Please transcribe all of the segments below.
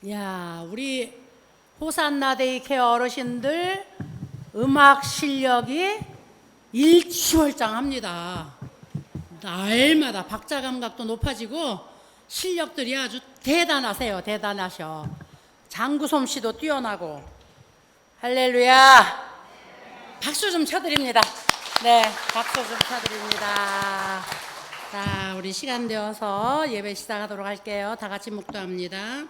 야, 우리 호산나 데이케어 어르신들 음악 실력이 일취월장합니다. 날마다 박자 감각도 높아지고 실력들이 아주 대단하세요. 대단하셔. 장구 솜씨도 뛰어나고. 할렐루야. 박수 좀 쳐드립니다. 네, 박수 좀 쳐드립니다. 자, 우리 시간 되어서 예배 시작하도록 할게요. 다 같이 묵도합니다.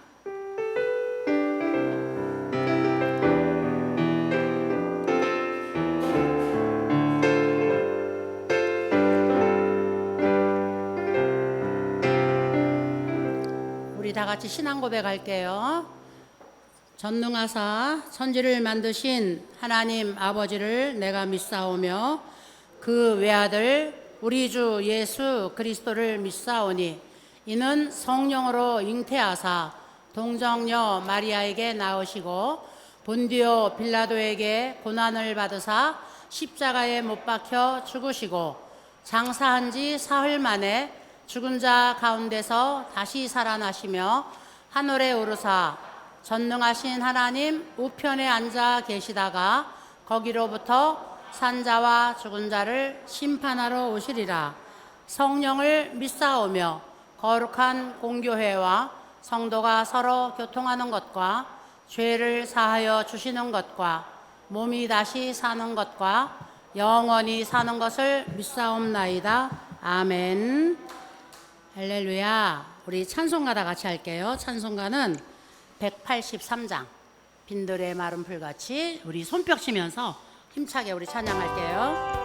우리 다 같이 신앙 고백할게요. 전능하사 천지를 만드신 하나님 아버지를 내가 믿사오며 그 외아들 우리 주 예수 그리스도를 믿사오니 이는 성령으로 잉태하사 동정녀 마리아에게 나으시고 본디오 빌라도에게 고난을 받으사 십자가에 못 박혀 죽으시고 장사한 지 사흘 만에 죽은 자 가운데서 다시 살아나시며 하늘에 오르사 전능하신 하나님 우편에 앉아 계시다가 거기로부터 산자와 죽은 자를 심판하러 오시리라. 성령을 믿사오며 거룩한 공교회와 성도가 서로 교통하는 것과 죄를 사하여 주시는 것과 몸이 다시 사는 것과 영원히 사는 것을 믿사옵나이다. 아멘. 할렐루야. 우리 찬송가 다 같이 할게요. 찬송가는 183장 빈들의 마른 풀같이 우리 손뼉 치면서 힘차게 우리 찬양할게요.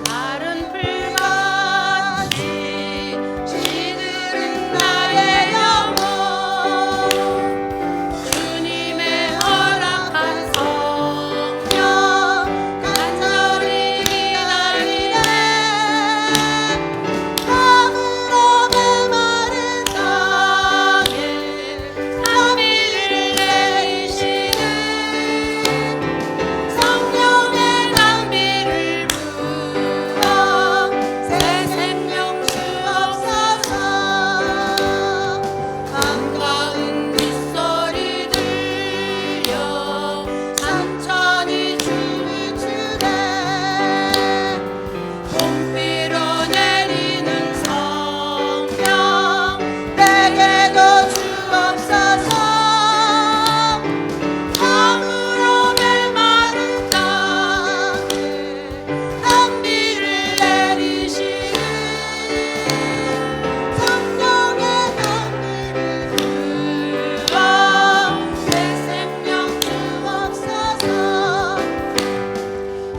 마른 풀같이 시들은 나의 영혼 주님의 허락한 성령 간절히 기다리네 아무로 메마른 땅에 낭비를 내리시는 성령의 낭비를 부어 새 생명 주옵소서 반가운 빗소리 들려 산천이 춤을 추네 봄비로 내리는 성령 내게도 주옵소서 아무로 메마른 땅에 낭비를 내리시는 성령의 낭비를 부어 새 생명 주옵소서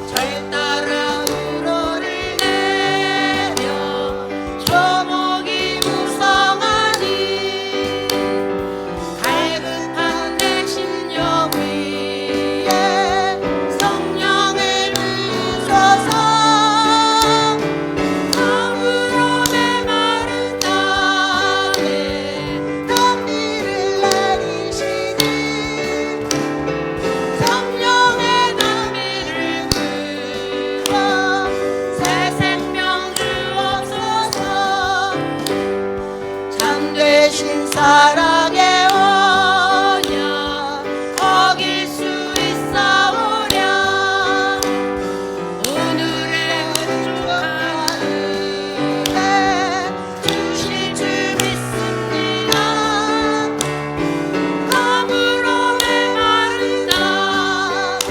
절 따라 우로를 내려 조목이 무성하니 갈급한 내 심령 위에 성령을 부소서 아무로 메마른 땅에 낭비를 내리시는 성령의 낭비를 부어 새 생명 주옵소서 참되신 사랑의 언약 어길 수 있사오랴 오늘의 흡족한 은혜 주실 줄 믿습니다 아무로 메마른 땅에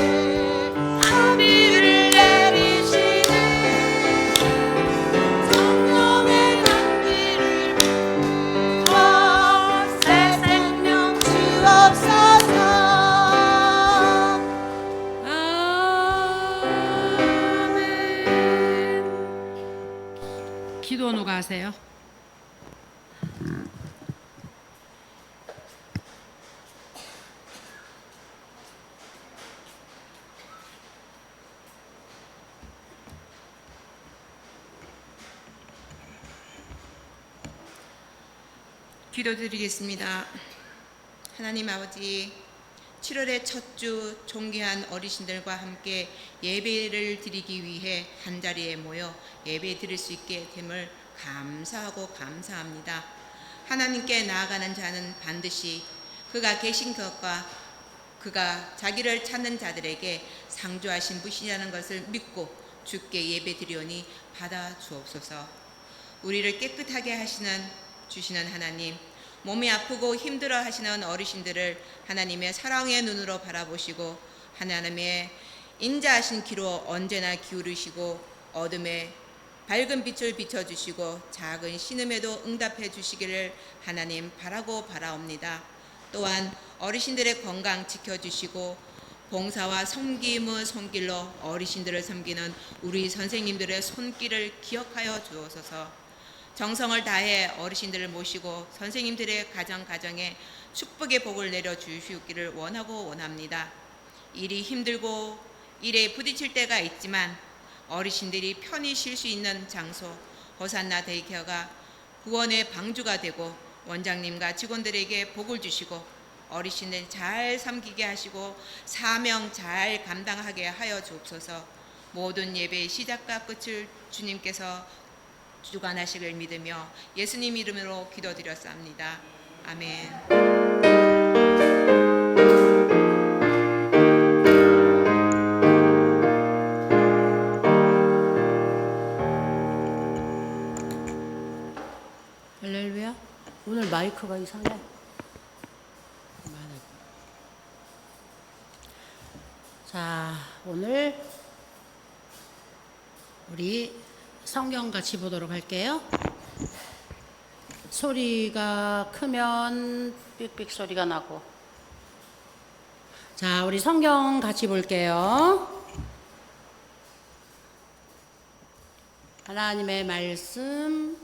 낭비를 내리시는 성령의 낭비를 부어 새 생명 주옵소서 아멘. 기도 누가 하세요? 기도드리겠습니다. 하나님 아버지, 7월의 첫 주 존귀한 어르신들과 함께 예배를 드리기 위해 한자리에 모여 예배 드릴 수 있게 됨을 감사하고 감사합니다. 하나님께 나아가는 자는 반드시 그가 계신 것과 그가 자기를 찾는 자들에게 상주하신 분이라는 것을 믿고 주께 예배 드리오니 받아 주옵소서. 우리를 깨끗하게 주시는 하나님, 몸이 아프고 힘들어 하시는 어르신들을 하나님의 사랑의 눈으로 바라보시고 하나님의 인자하신 귀로 언제나 기울이시고 어둠에 밝은 빛을 비춰주시고 작은 신음에도 응답해 주시기를 하나님 바라고 바라옵니다. 또한 어르신들의 건강 지켜주시고 봉사와 섬김의 손길로 어르신들을 섬기는 우리 선생님들의 손길을 기억하여 주옵소서. 정성을 다해 어르신들을 모시고 선생님들의 가정에 축복의 복을 내려 주시기를 원합니다. 일이 힘들고 일에 부딪힐 때가 있지만 어르신들이 편히 쉴 수 있는 장소 호산나 데이케어가 구원의 방주가 되고 원장님과 직원들에게 복을 주시고 어르신들 잘 섬기게 하시고 사명 잘 감당하게 하여 주옵소서. 모든 예배의 시작과 끝을 주님께서 주관하시길 믿으며 예수님 이름으로 기도드렸사옵나다. 아멘. 할렐루야. 오늘 마이크가 이상해. 자, 오늘 우리 성경 같이 보도록 할게요. 소리가 크면 삑삑 소리가 나고. 자, 우리 성경 같이 볼게요. 하나님의 말씀,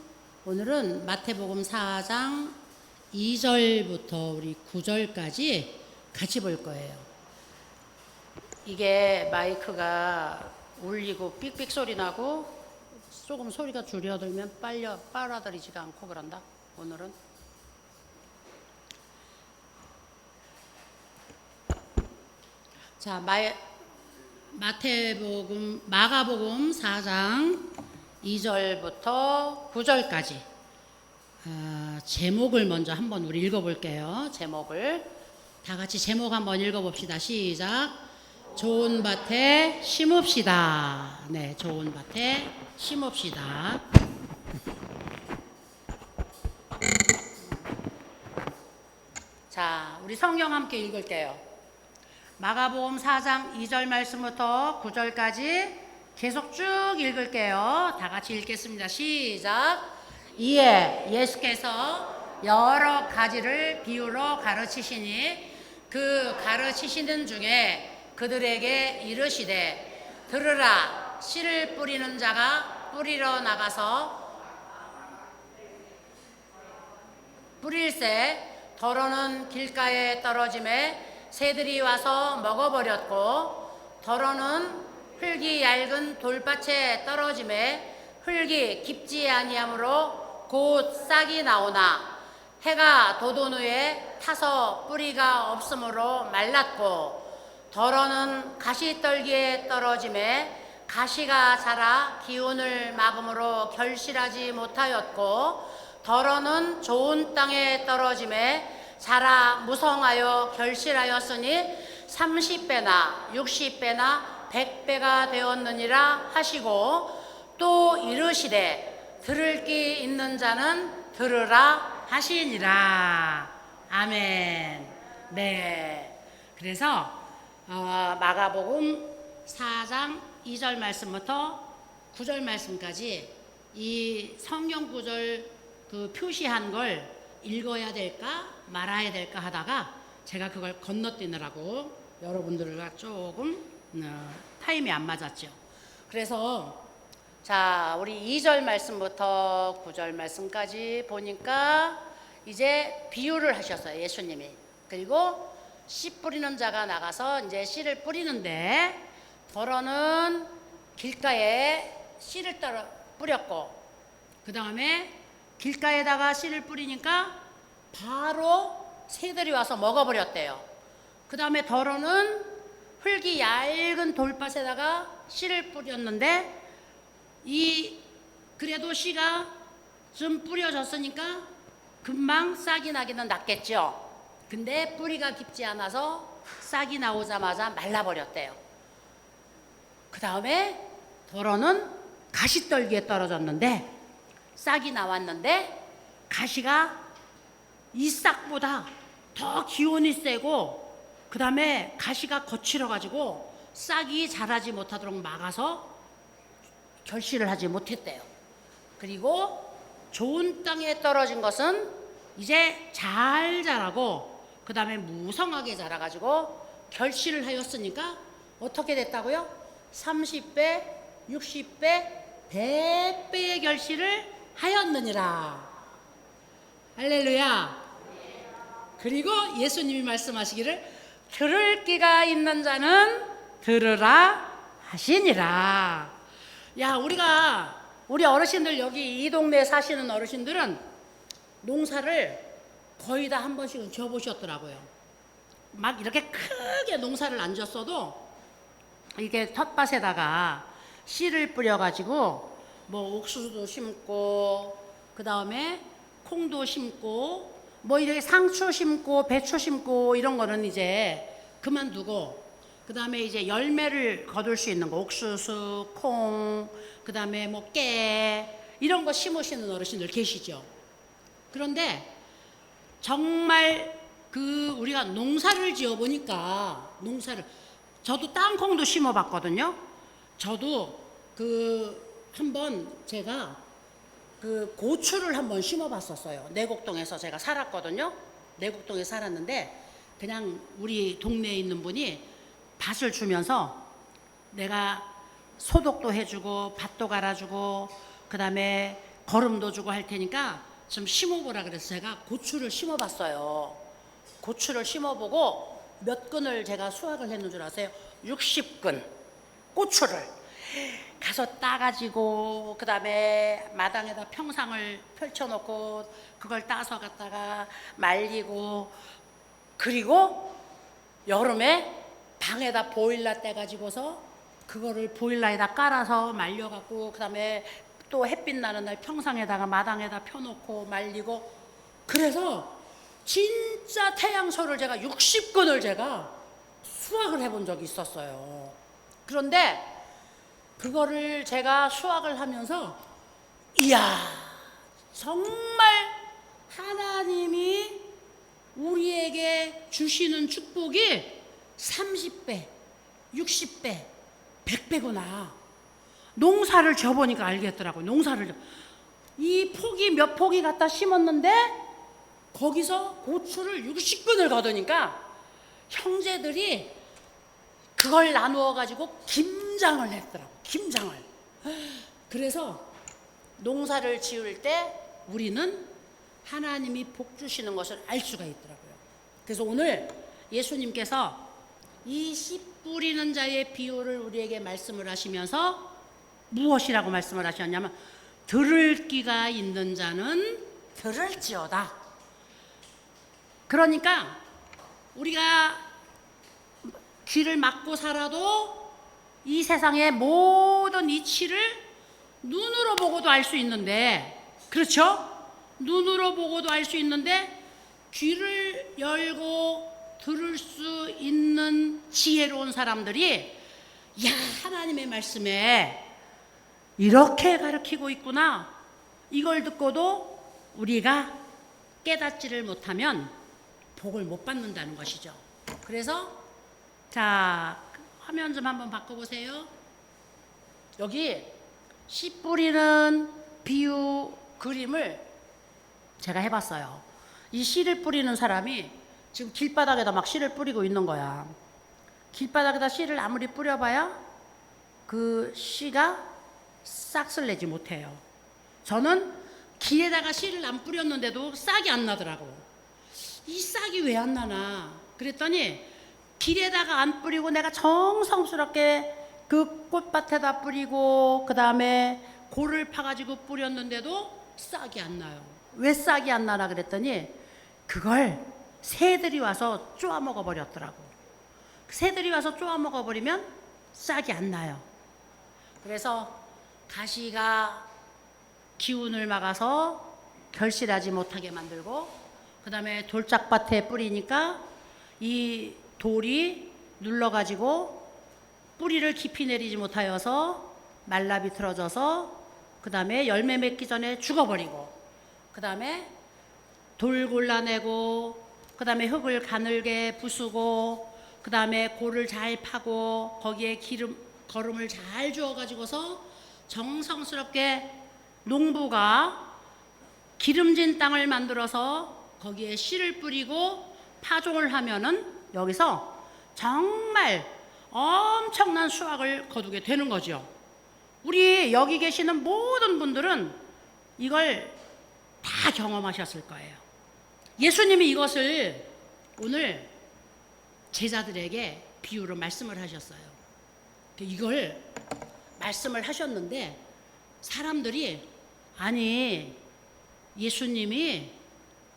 오늘은 마태복음 4장 2절부터 우리 9절까지 같이 볼 거예요. 이게 마이크가 울리고 삑삑 소리 나고 조금 소리가 줄여들면 빨아들이지가 않고 그런다. 오늘은 자, 마가복음 4장 2절부터 9절까지 제목을 먼저 한번 우리 읽어볼게요. 제목을 다 같이 제목 한번 읽어봅시다. 시작. 좋은 밭에 심읍시다. 네, 좋은 밭에 심읍시다. 자, 우리 성경 함께 읽을게요. 마가복음 4장 2절 말씀부터 9절까지 계속 쭉 읽을게요. 다 같이 읽겠습니다. 시작. 이에 예수께서 여러 가지를 비유로 가르치시니 그 가르치시는 중에 그들에게 이르시되 들으라. 씨를 뿌리는 자가 뿌리러 나가서 뿌릴새 더러는 길가에 떨어짐에 새들이 와서 먹어버렸고 더러는 흙이 얇은 돌밭에 떨어짐에 흙이 깊지 아니하므로 곧 싹이 나오나 해가 돋은 후에 타서 뿌리가 없으므로 말랐고 더러는 가시떨기에 떨어짐에 가시가 자라 기운을 막음으로 결실하지 못하였고 더러는 좋은 땅에 떨어짐에 자라 무성하여 결실하였으니 30배나 60배나 100배가 되었느니라 하시고 또 이르시되 들을 귀 있는 자는 들으라 하시니라. 아멘. 네. 그래서 마가복음 4장 2절 말씀부터 9절 말씀까지 이 성경 구절 그 표시한 걸 읽어야 될까 말아야 될까 하다가 제가 그걸 건너뛰느라고 여러분들과 조금 타임이 안 맞았죠. 그래서 자, 우리 2절 말씀부터 9절 말씀까지 보니까 이제 비유를 하셨어요, 예수님이. 그리고 씨 뿌리는 자가 나가서 이제 씨를 뿌리는데 더러는 길가에 씨를 뿌렸고 그 다음에 길가에다가 씨를 뿌리니까 바로 새들이 와서 먹어버렸대요. 그 다음에 덜어는 흙이 얇은 돌밭에다가 씨를 뿌렸는데 그래도 씨가 좀 뿌려졌으니까 금방 싹이 나기는 낫겠죠. 근데 뿌리가 깊지 않아서 싹이 나오자마자 말라버렸대요. 그 다음에 덜어는 가시떨기에 떨어졌는데 싹이 나왔는데 가시가 이 싹보다 더 기온이 세고 그 다음에 가시가 거칠어가지고 싹이 자라지 못하도록 막아서 결실을 하지 못했대요. 그리고 좋은 땅에 떨어진 것은 이제 잘 자라고 그 다음에 무성하게 자라가지고 결실을 하였으니까 어떻게 됐다고요? 30배, 60배, 100배의 결실을 하였느니라. 할렐루야. 그리고 예수님이 말씀하시기를 들을 귀가 있는 자는 들으라 하시니라. 야, 우리 어르신들, 여기 이 동네에 사시는 어르신들은 농사를 거의 다 한 번씩은 지어보셨더라고요. 막 이렇게 크게 농사를 안 지었어도 이게 텃밭에다가 씨를 뿌려가지고 뭐 옥수수도 심고 그 다음에 콩도 심고 뭐 이렇게 상추 심고 배추 심고 이런 거는 이제 그만두고 그 다음에 이제 열매를 거둘 수 있는 거 옥수수, 콩, 그 다음에 뭐 깨 이런 거 심으시는 어르신들 계시죠. 그런데 정말 우리가 농사를 지어보니까 저도 땅콩도 심어봤거든요. 저도 한번 제가 고추를 한번 심어봤었어요. 내곡동에서 제가 살았거든요. 내곡동에 살았는데 그냥 우리 동네에 있는 분이 밭을 주면서 내가 소독도 해주고 밭도 갈아주고 그 다음에 거름도 주고 할 테니까 좀 심어보라 그래서 제가 고추를 심어봤어요. 고추를 심어보고 몇 근을 제가 수확을 했는 줄 아세요? 60근 고추를 가서 따가지고 그 다음에 마당에다 평상을 펼쳐놓고 그걸 따서 갖다가 말리고 그리고 여름에 방에다 보일러 떼가지고서 그거를 보일러에다 깔아서 말려갖고 그 다음에 또 햇빛 나는 날 평상에다가 마당에다 펴놓고 말리고 그래서 진짜 태양소를 제가 60근을 제가 수확을 해본 적이 있었어요. 그런데 그거를 제가 수확을 하면서 이야 정말 하나님이 우리에게 주시는 축복이 30배, 60배, 100배구나. 농사를 져보니까 알겠더라고요. 이 포기 몇 포기 갖다 심었는데 거기서 고추를 60근을 거두니까 형제들이 그걸 나누어 가지고 김장을 했더라고. 김장을. 그래서 농사를 지을 때 우리는 하나님이 복 주시는 것을 알 수가 있더라고요. 그래서 오늘 예수님께서 이 씨 뿌리는 자의 비유를 우리에게 말씀을 하시면서 무엇이라고 말씀을 하셨냐면 들을 귀가 있는 자는 들을지어다. 그러니까 우리가 귀를 막고 살아도 이 세상의 모든 이치를 눈으로 보고도 알 수 있는데, 그렇죠? 눈으로 보고도 알 수 있는데 귀를 열고 들을 수 있는 지혜로운 사람들이 야 하나님의 말씀에 이렇게 가르치고 있구나. 이걸 듣고도 우리가 깨닫지를 못하면 복을 못 받는다는 것이죠. 그래서 자 화면 좀 한번 바꿔보세요. 여기 씨 뿌리는 비유 그림을 제가 해봤어요. 이 씨를 뿌리는 사람이 지금 길바닥에다 막 씨를 뿌리고 있는 거야. 길바닥에다 씨를 아무리 뿌려봐야 그 씨가 싹을 내지 못해요. 저는 길에다가 씨를 안 뿌렸는데도 싹이 안 나더라고. 이 싹이 왜 안 나나 그랬더니 길에다가 안 뿌리고 내가 정성스럽게 그 꽃밭에다 뿌리고 그 다음에 골을 파가지고 뿌렸는데도 싹이 안 나요. 왜 싹이 안 나나 그랬더니 그걸 새들이 와서 쪼아 먹어버렸더라고. 새들이 와서 쪼아 먹어버리면 싹이 안 나요. 그래서 가시가 기운을 막아서 결실하지 못하게 만들고, 그 다음에 돌짝밭에 뿌리니까 이 돌이 눌러가지고 뿌리를 깊이 내리지 못하여서 말라 비틀어져서, 그 다음에 열매 맺기 전에 죽어버리고, 그 다음에 돌 골라내고, 그 다음에 흙을 가늘게 부수고, 그 다음에 골을 잘 파고 거기에 거름을 잘 주어가지고서 정성스럽게 농부가 기름진 땅을 만들어서 거기에 씨를 뿌리고 파종을 하면은 여기서 정말 엄청난 수확을 거두게 되는 거죠. 우리 여기 계시는 모든 분들은 이걸 다 경험하셨을 거예요. 예수님이 이것을 오늘 제자들에게 비유로 말씀을 하셨어요. 이걸 말씀을 하셨는데 사람들이 아니 예수님이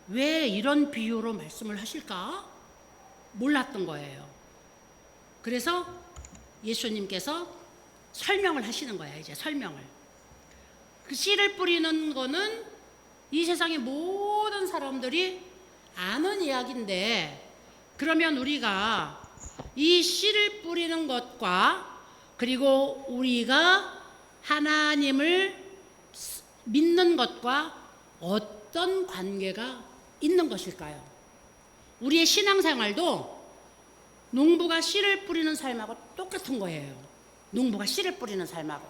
왜 이런 비유로 말씀을 하실까? 몰랐던 거예요. 그래서 예수님께서 설명을 하시는 거야. 이제 설명을. 그 씨를 뿌리는 거는 이 세상의 모든 사람들이 아는 이야기인데, 그러면 우리가 이 씨를 뿌리는 것과 그리고 우리가 하나님을 믿는 것과 어떤 관계가 있는 것일까요? 우리의 신앙생활도 농부가 씨를 뿌리는 삶하고 똑같은 거예요. 농부가 씨를 뿌리는 삶하고.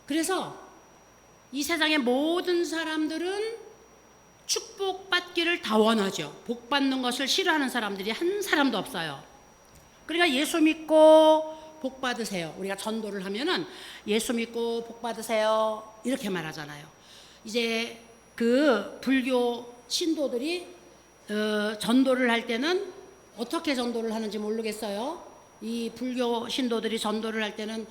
그래서 이 세상의 모든 사람들은 축복받기를 다 원하죠. 복받는 것을 싫어하는 사람들이 한 사람도 없어요. 그러니까 예수 믿고 복 받으세요. 우리가 전도를 하면은 예수 믿고 복 받으세요 이렇게 말하잖아요. 이제 그 불교 신도들이 전도를 할 때는 어떻게 전도를 하는지 모르겠어요. 이 불교 신도들이 전도를 할 때는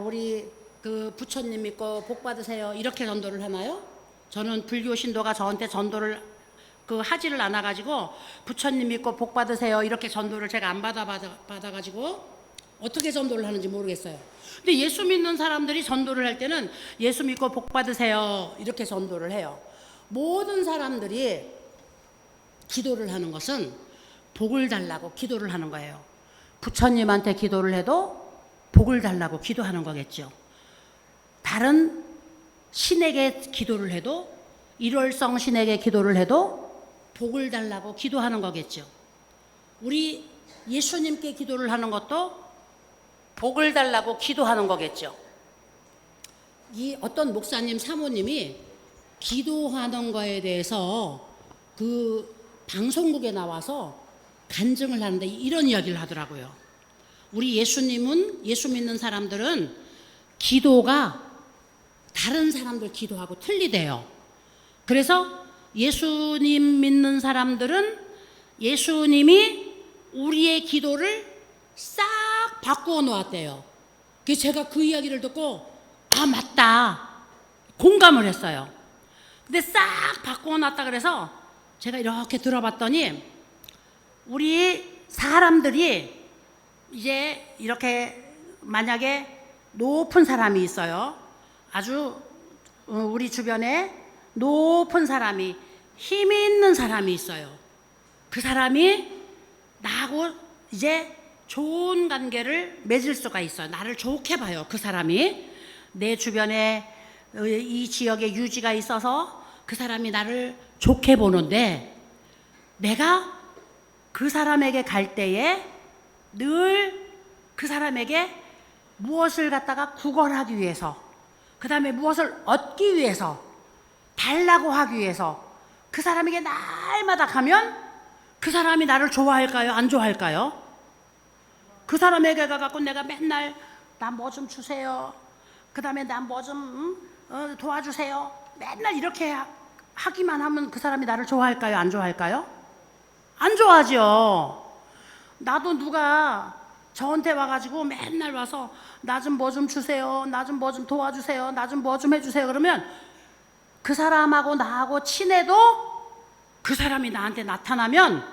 우리 그 부처님 믿고 복 받으세요 이렇게 전도를 하나요? 저는 불교 신도가 저한테 전도를 하지를 않아 가지고 부처님 믿고 복 받으세요 이렇게 전도를 제가 안 받아 가지고 어떻게 전도를 하는지 모르겠어요. 근데 예수 믿는 사람들이 전도를 할 때는 예수 믿고 복 받으세요 이렇게 전도를 해요. 모든 사람들이 기도를 하는 것은 복을 달라고 기도를 하는 거예요. 부처님한테 기도를 해도 복을 달라고 기도하는 거겠죠. 다른 신에게 기도를 해도, 일월성 신에게 기도를 해도 복을 달라고 기도하는 거겠죠. 우리 예수님께 기도를 하는 것도 복을 달라고 기도하는 거겠죠. 이 어떤 목사님 사모님이 기도하는 거에 대해서 그 방송국에 나와서 간증을 하는데 이런 이야기를 하더라고요. 우리 예수님은, 예수 믿는 사람들은 기도가 다른 사람들 기도하고 틀리대요. 그래서 예수님 믿는 사람들은 예수님이 우리의 기도를 싹 바꾸어 놓았대요. 그래서 제가 그 이야기를 듣고 맞다 공감을 했어요. 근데 싹 바꾸어 놨다 그래서 제가 이렇게 들어봤더니 우리 사람들이 이제 이렇게 만약에 높은 사람이 있어요. 아주 우리 주변에 높은 사람이, 힘 있는 사람이 있어요. 그 사람이 나하고 이제 좋은 관계를 맺을 수가 있어요. 나를 좋게 봐요. 그 사람이 내 주변에 이 지역에 유지가 있어서 그 사람이 나를 좋게 보는데, 내가 그 사람에게 갈 때에 늘 그 사람에게 무엇을 갖다가 구걸하기 위해서, 그 다음에 무엇을 얻기 위해서, 달라고 하기 위해서 그 사람에게 날마다 가면 그 사람이 나를 좋아할까요? 안 좋아할까요? 그 사람에게 가갖고 내가 맨날 나 뭐 좀 주세요, 그 다음에 나 뭐 좀 도와주세요, 맨날 이렇게 하기만 하면 그 사람이 나를 좋아할까요? 안 좋아할까요? 안 좋아하죠. 나도 누가 저한테 와가지고 맨날 와서 나 좀 뭐 좀 주세요, 나 좀 뭐 좀 도와주세요, 나 좀 뭐 좀 해주세요 그러면 그 사람하고 나하고 친해도 그 사람이 나한테 나타나면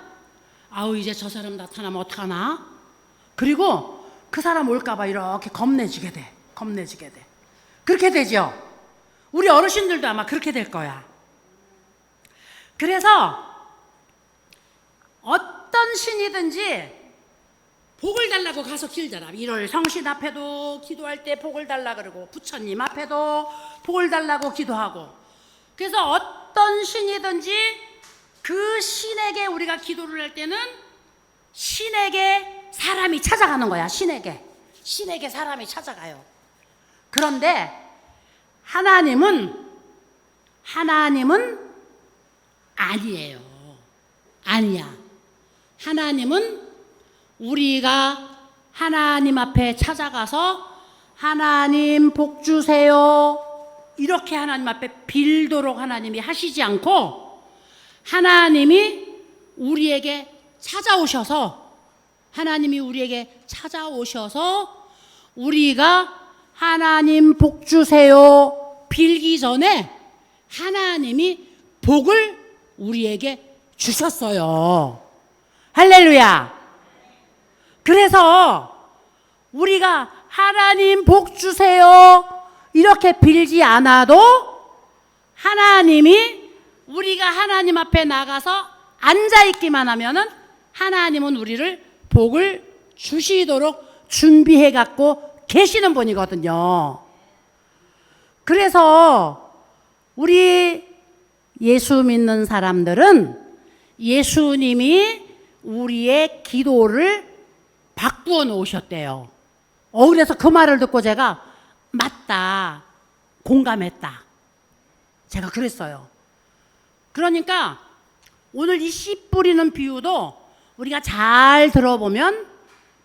이제 저 사람 나타나면 어떡하나? 그리고 그 사람 올까봐 이렇게 겁내지게 돼. 겁내지게 돼. 그렇게 되죠. 우리 어르신들도 아마 그렇게 될 거야. 그래서 어떤 신이든지 복을 달라고 가서 길잖아. 1월 성신 앞에도 기도할 때 복을 달라 그러고, 부처님 앞에도 복을 달라고 기도하고. 그래서 어떤 신이든지 그 신에게 우리가 기도를 할 때는 신에게 사람이 찾아가는 거야. 신에게 사람이 찾아가요. 그런데 하나님은 아니에요. 아니야. 하나님은 우리가 하나님 앞에 찾아가서 하나님 복 주세요 이렇게 하나님 앞에 빌도록 하나님이 하시지 않고, 하나님이 우리에게 찾아오셔서 우리가 하나님 복 주세요 빌기 전에 하나님이 복을 우리에게 주셨어요. 할렐루야. 그래서 우리가 하나님 복 주세요 이렇게 빌지 않아도 하나님이, 우리가 하나님 앞에 나가서 앉아있기만 하면은 하나님은 우리를 복을 주시도록 준비해 갖고 계시는 분이거든요. 그래서 우리 예수 믿는 사람들은 예수님이 우리의 기도를 바꾸어 놓으셨대요. 그래서 그 말을 듣고 제가 맞다, 공감했다. 제가 그랬어요. 그러니까 오늘 이 씨 뿌리는 비유도 우리가 잘 들어보면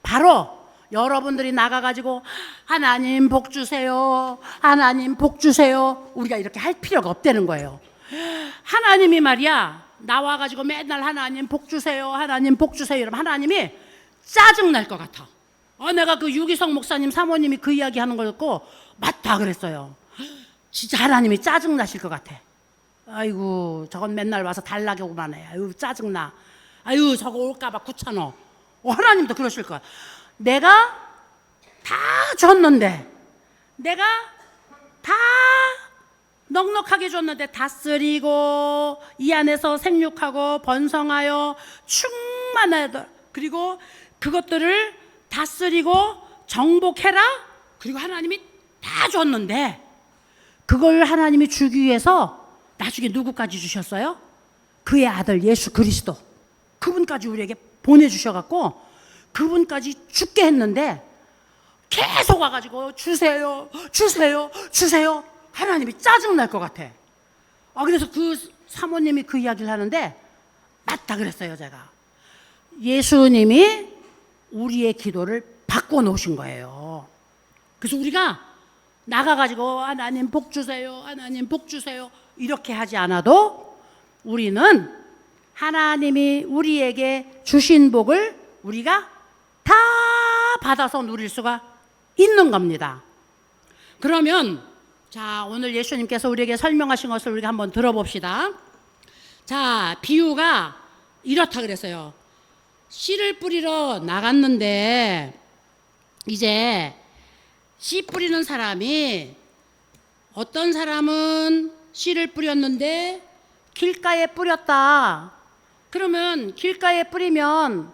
바로 여러분들이 나가가지고 하나님 복 주세요, 하나님 복 주세요 우리가 이렇게 할 필요가 없다는 거예요. 하나님이 말이야 나와가지고 맨날 하나님 복 주세요, 하나님 복 주세요 이러면 하나님이 짜증날 것 같아. 내가 그 유기성 목사님 사모님이 그 이야기 하는 걸 듣고 맞다 그랬어요. 진짜 하나님이 짜증나실 것 같아. 아이고 저건 맨날 와서 달라고만 해. 아유 짜증나. 아유 저거 올까봐 귀찮아. 하나님도 그러실 거야. 내가 다 줬는데, 내가 다 넉넉하게 줬는데 다스리고 이 안에서 생육하고 번성하여 충만하다, 그리고 그것들을 다스리고 정복해라. 그리고 하나님이 다 줬는데 그걸 하나님이 주기 위해서 나중에 누구까지 주셨어요? 그의 아들 예수 그리스도, 그분까지 우리에게 보내주셔갖고 그분까지 죽게 했는데 계속 와가지고 주세요 주세요 주세요. 하나님이 짜증날 것 같아. 그래서 그 사모님이 그 이야기를 하는데 맞다 그랬어요. 제가 예수님이 우리의 기도를 바꿔놓으신 거예요. 그래서 우리가 나가가지고 하나님 복 주세요, 하나님 복 주세요 이렇게 하지 않아도 우리는 하나님이 우리에게 주신 복을 우리가 다 받아서 누릴 수가 있는 겁니다. 그러면 자, 오늘 예수님께서 우리에게 설명하신 것을 우리가 한번 들어봅시다. 자, 비유가 이렇다 그랬어요. 씨를 뿌리러 나갔는데 이제 씨 뿌리는 사람이, 어떤 사람은 씨를 뿌렸는데 길가에 뿌렸다. 그러면 길가에 뿌리면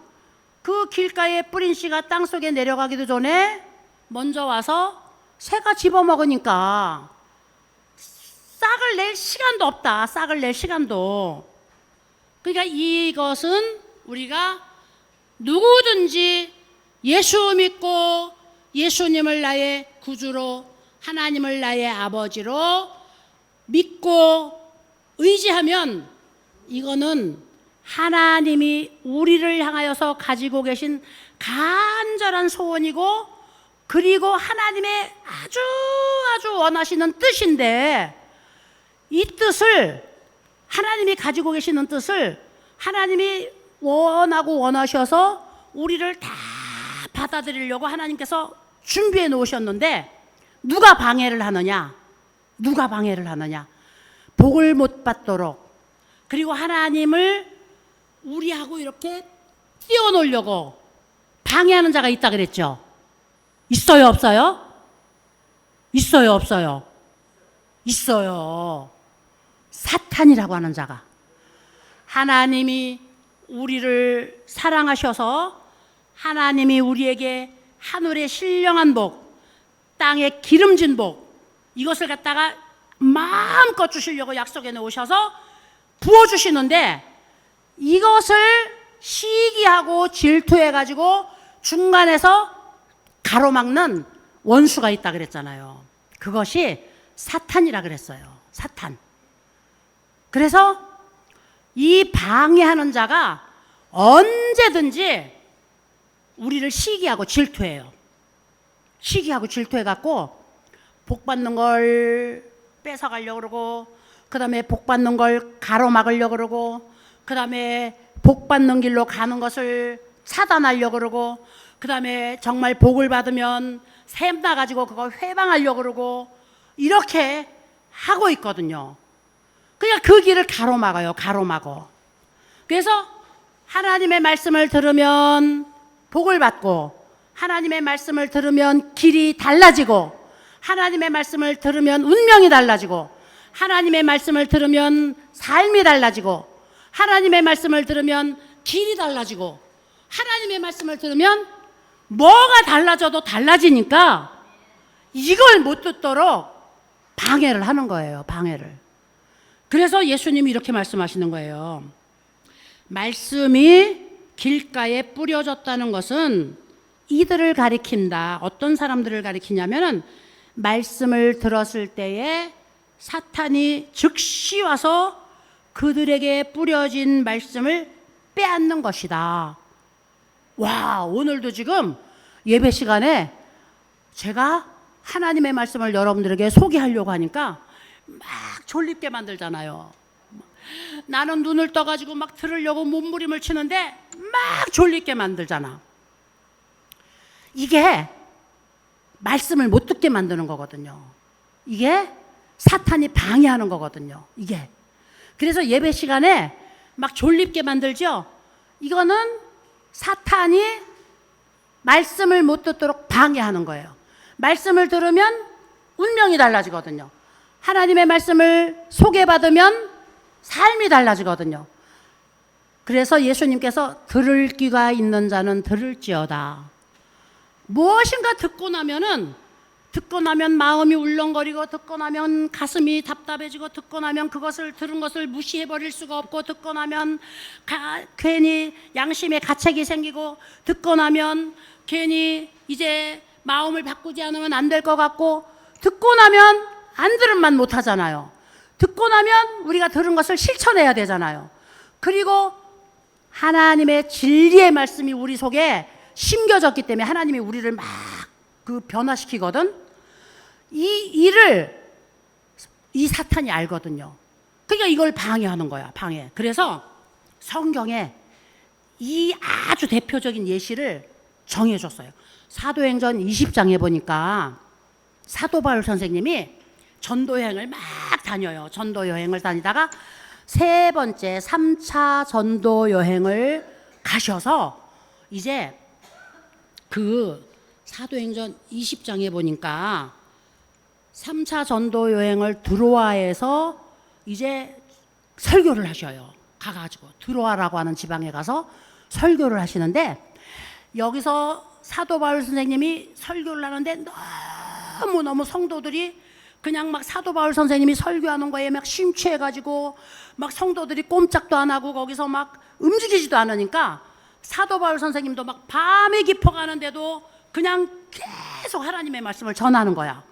그 길가에 뿌린 씨가 땅속에 내려가기도 전에 먼저 와서 새가 집어먹으니까 싹을 낼 시간도 없다. 싹을 낼 시간도. 그러니까 이것은 우리가 누구든지 예수 믿고 예수님을 나의 구주로, 하나님을 나의 아버지로 믿고 의지하면 이거는 하나님이 우리를 향하여서 가지고 계신 간절한 소원이고, 그리고 하나님의 아주 원하시는 뜻인데, 이 뜻을, 하나님이 가지고 계시는 뜻을 하나님이 원하고 원하셔서 우리를 다 받아들이려고 하나님께서 준비해 놓으셨는데 누가 방해를 하느냐? 누가 방해를 하느냐? 복을 못 받도록, 그리고 하나님을 우리하고 이렇게 띄워놓으려고 방해하는 자가 있다 그랬죠? 있어요, 없어요? 있어요, 없어요? 있어요. 사탄이라고 하는 자가. 하나님이 우리를 사랑하셔서 하나님이 우리에게 하늘의 신령한 복, 땅의 기름진 복, 이것을 갖다가 마음껏 주시려고 약속해 놓으셔서 부어주시는데, 이것을 시기하고 질투해가지고 중간에서 가로막는 원수가 있다 그랬잖아요. 그것이 사탄이라 그랬어요. 사탄. 그래서 이 방해하는 자가 언제든지 우리를 시기하고 질투해요. 시기하고 질투해갖고 복 받는 걸 뺏어가려고 그러고, 그 다음에 복 받는 걸 가로막으려고 그러고, 그 다음에 복 받는 길로 가는 것을 차단하려고 그러고, 그 다음에 정말 복을 받으면 샘 나가지고 그거 회방하려고 그러고, 이렇게 하고 있거든요. 그러니까 그 길을 가로막아요. 가로막어. 그래서 하나님의 말씀을 들으면 복을 받고, 하나님의 말씀을 들으면 길이 달라지고, 하나님의 말씀을 들으면 운명이 달라지고, 하나님의 말씀을 들으면 삶이 달라지고, 하나님의 말씀을 들으면 길이 달라지고, 하나님의 말씀을 들으면 뭐가 달라져도 달라지니까 이걸 못 듣도록 방해를 하는 거예요. 방해를. 그래서 예수님이 이렇게 말씀하시는 거예요. 말씀이 길가에 뿌려졌다는 것은 이들을 가리킨다. 어떤 사람들을 가리키냐면은 말씀을 들었을 때에 사탄이 즉시 와서 그들에게 뿌려진 말씀을 빼앗는 것이다. 와, 오늘도 지금 예배 시간에 제가 하나님의 말씀을 여러분들에게 소개하려고 하니까 막 졸립게 만들잖아요. 나는 눈을 떠가지고 막 들으려고 몸부림을 치는데 막 졸립게 만들잖아. 이게 말씀을 못 듣게 만드는 거거든요. 이게 사탄이 방해하는 거거든요. 이게. 그래서 예배 시간에 막 졸립게 만들죠. 이거는 사탄이 말씀을 못 듣도록 방해하는 거예요. 말씀을 들으면 운명이 달라지거든요. 하나님의 말씀을 소개받으면 삶이 달라지거든요. 그래서 예수님께서 들을 귀가 있는 자는 들을지어다. 무엇인가 듣고 나면 마음이 울렁거리고, 듣고 나면 가슴이 답답해지고, 듣고 나면 그것을 들은 것을 무시해버릴 수가 없고, 듣고 나면 괜히 양심에 가책이 생기고, 듣고 나면 괜히 이제 마음을 바꾸지 않으면 안 될 것 같고, 듣고 나면 안 들은만 못하잖아요. 듣고 나면 우리가 들은 것을 실천해야 되잖아요. 그리고 하나님의 진리의 말씀이 우리 속에 심겨졌기 때문에 하나님이 우리를 막 변화시키거든. 이 일을 이 사탄이 알거든요. 그러니까 이걸 방해하는 거야. 방해. 그래서 성경에 이 아주 대표적인 예시를 정해줬어요. 사도행전 20장에 보니까 사도 바울 선생님이 전도여행을 막 다녀요. 전도여행을 다니다가 세 번째 3차 전도여행을 가셔서 이제 그 사도행전 20장에 보니까 3차 전도여행을 드로아에서 이제 설교를 하셔요. 가가지고 드로아라고 하는 지방에 가서 설교를 하시는데, 여기서 사도 바울 선생님이 설교를 하는데 너무너무 성도들이 그냥 막 사도 바울 선생님이 설교하는 거에 막 심취해가지고 막 성도들이 꼼짝도 안 하고 거기서 막 움직이지도 않으니까 사도 바울 선생님도 막 밤에 깊어가는데도 그냥 계속 하나님의 말씀을 전하는 거야.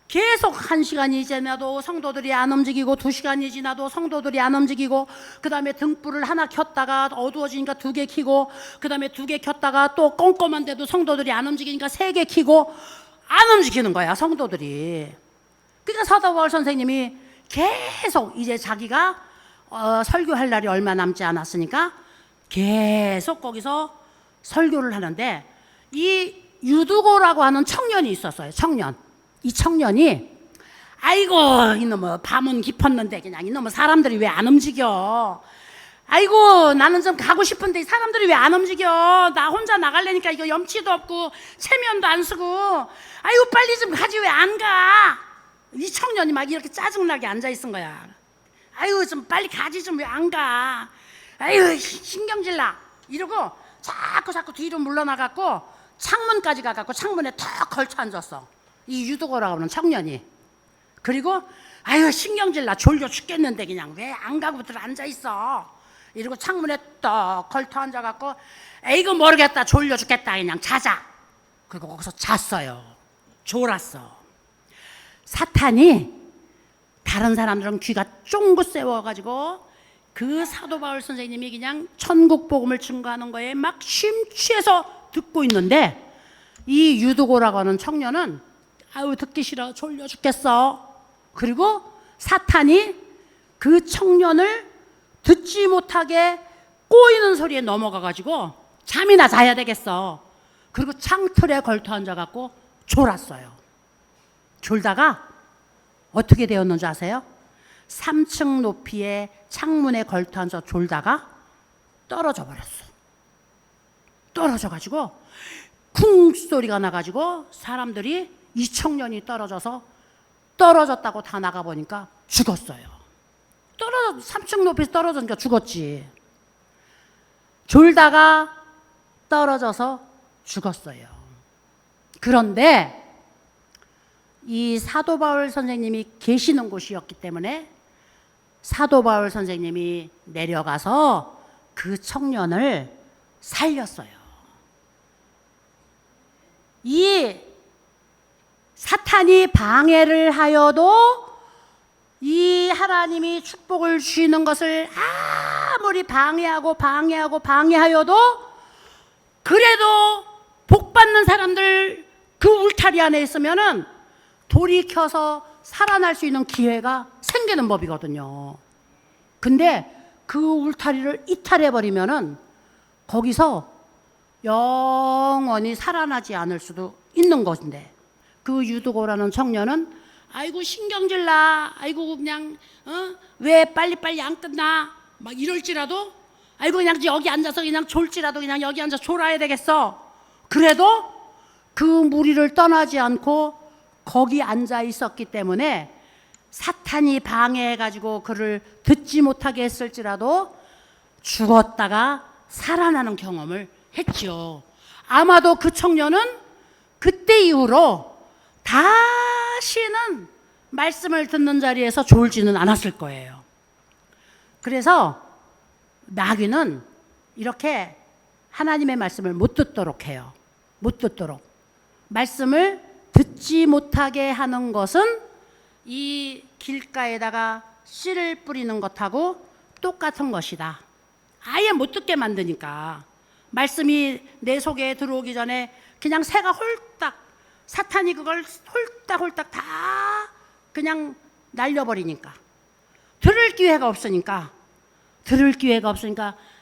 계속 1시간이 지나도 성도들이 안 움직이고, 2시간이 지나도 성도들이 안 움직이고, 그 다음에 등불을 하나 켰다가 어두워지니까 2개 켜고, 그 다음에 2개 켰다가 또 꼼꼼한데도 성도들이 안 움직이니까 3개 켜고, 안 움직이는 거야, 성도들이. 그러니까 사도 바울 선생님이 계속 이제 자기가 설교할 날이 얼마 남지 않았으니까 계속 거기서 설교를 하는데, 이 유두고라고 하는 청년이 있었어요. 청년. 이 청년이 아이고 이놈의 밤은 깊었는데 그냥 이놈의 사람들이 왜 안 움직여, 아이고 나는 좀 가고 싶은데 이 사람들이 왜 안 움직여? 나 혼자 나가려니까 이거 염치도 없고 체면도 안 쓰고 아이고 빨리 좀 가지 왜 안 가? 이 청년이 막 이렇게 짜증나게 앉아있은 거야. 아이고 좀 빨리 가지 좀 왜 안 가? 아이고 신경질나 이러고 자꾸 뒤로 물러나갖고 창문까지 가갖고 창문에 턱 걸쳐 앉았어. 이 유도고라고 하는 청년이. 그리고 아유 신경질나 졸려 죽겠는데 그냥 왜 안 가고들 앉아있어. 이러고 창문에 떡 걸터 앉아갖고 에이고 모르겠다 졸려 죽겠다 그냥 자자. 그리고 거기서 잤어요. 졸았어. 사탄이 다른 사람들은 귀가 쫑긋 세워가지고 그 사도 바울 선생님이 그냥 천국 복음을 증거하는 거에 막 심취해서 듣고 있는데 이 유두고라고 하는 청년은 아유 듣기 싫어 졸려 죽겠어. 그리고 사탄이 그 청년을 듣지 못하게 꼬이는 소리에 넘어가가지고 잠이나 자야 되겠어. 그리고 창틀에 걸터 앉아갖고 졸았어요. 졸다가 어떻게 되었는지 아세요? 3층 높이의 창문에 걸터 앉아 졸다가 떨어져 버렸어. 떨어져가지고 쿵 소리가 나가지고 사람들이 이 청년이 떨어졌다고 다 나가보니까 죽었어요. 3층 높이에서 떨어지니까 죽었지. 졸다가 떨어져서 죽었어요. 그런데 이 사도 바울 선생님이 계시는 곳이었기 때문에 사도 바울 선생님이 내려가서 그 청년을 살렸어요. 이 사탄이 방해를 하여도 이 하나님이 축복을 주시는 것을 아무리 방해하여도 그래도 복 받는 사람들 그 울타리 안에 있으면은 돌이켜서 살아날 수 있는 기회가 생기는 법이거든요. 근데 그 울타리를 이탈해버리면은 거기서 영원히 살아나지 않을 수도 있는 것인데 그 유두고라는 청년은 아이고 신경질나 아이고 그냥 왜 빨리빨리 안 끝나 막 이럴지라도 아이고 그냥 여기 앉아서 그냥 졸지라도 그냥 여기 앉아 졸아야 되겠어. 그래도 그 무리를 떠나지 않고 거기 앉아 있었기 때문에 사탄이 방해해가지고 그를 듣지 못하게 했을지라도 죽었다가 살아나는 경험을 했죠. 아마도 그 청년은 그때 이후로 다시는 말씀을 듣는 자리에서 졸지는 않았을 거예요. 그래서 마귀는 이렇게 하나님의 말씀을 못 듣도록 해요. 못 듣도록. 말씀을 듣지 못하게 하는 것은 이 길가에다가 씨를 뿌리는 것하고 똑같은 것이다. 아예 못 듣게 만드니까. 말씀이 내 속에 들어오기 전에 그냥 새가 홀딱 사탄이 그걸 홀딱 다 그냥 날려버리니까 들을 기회가 없으니까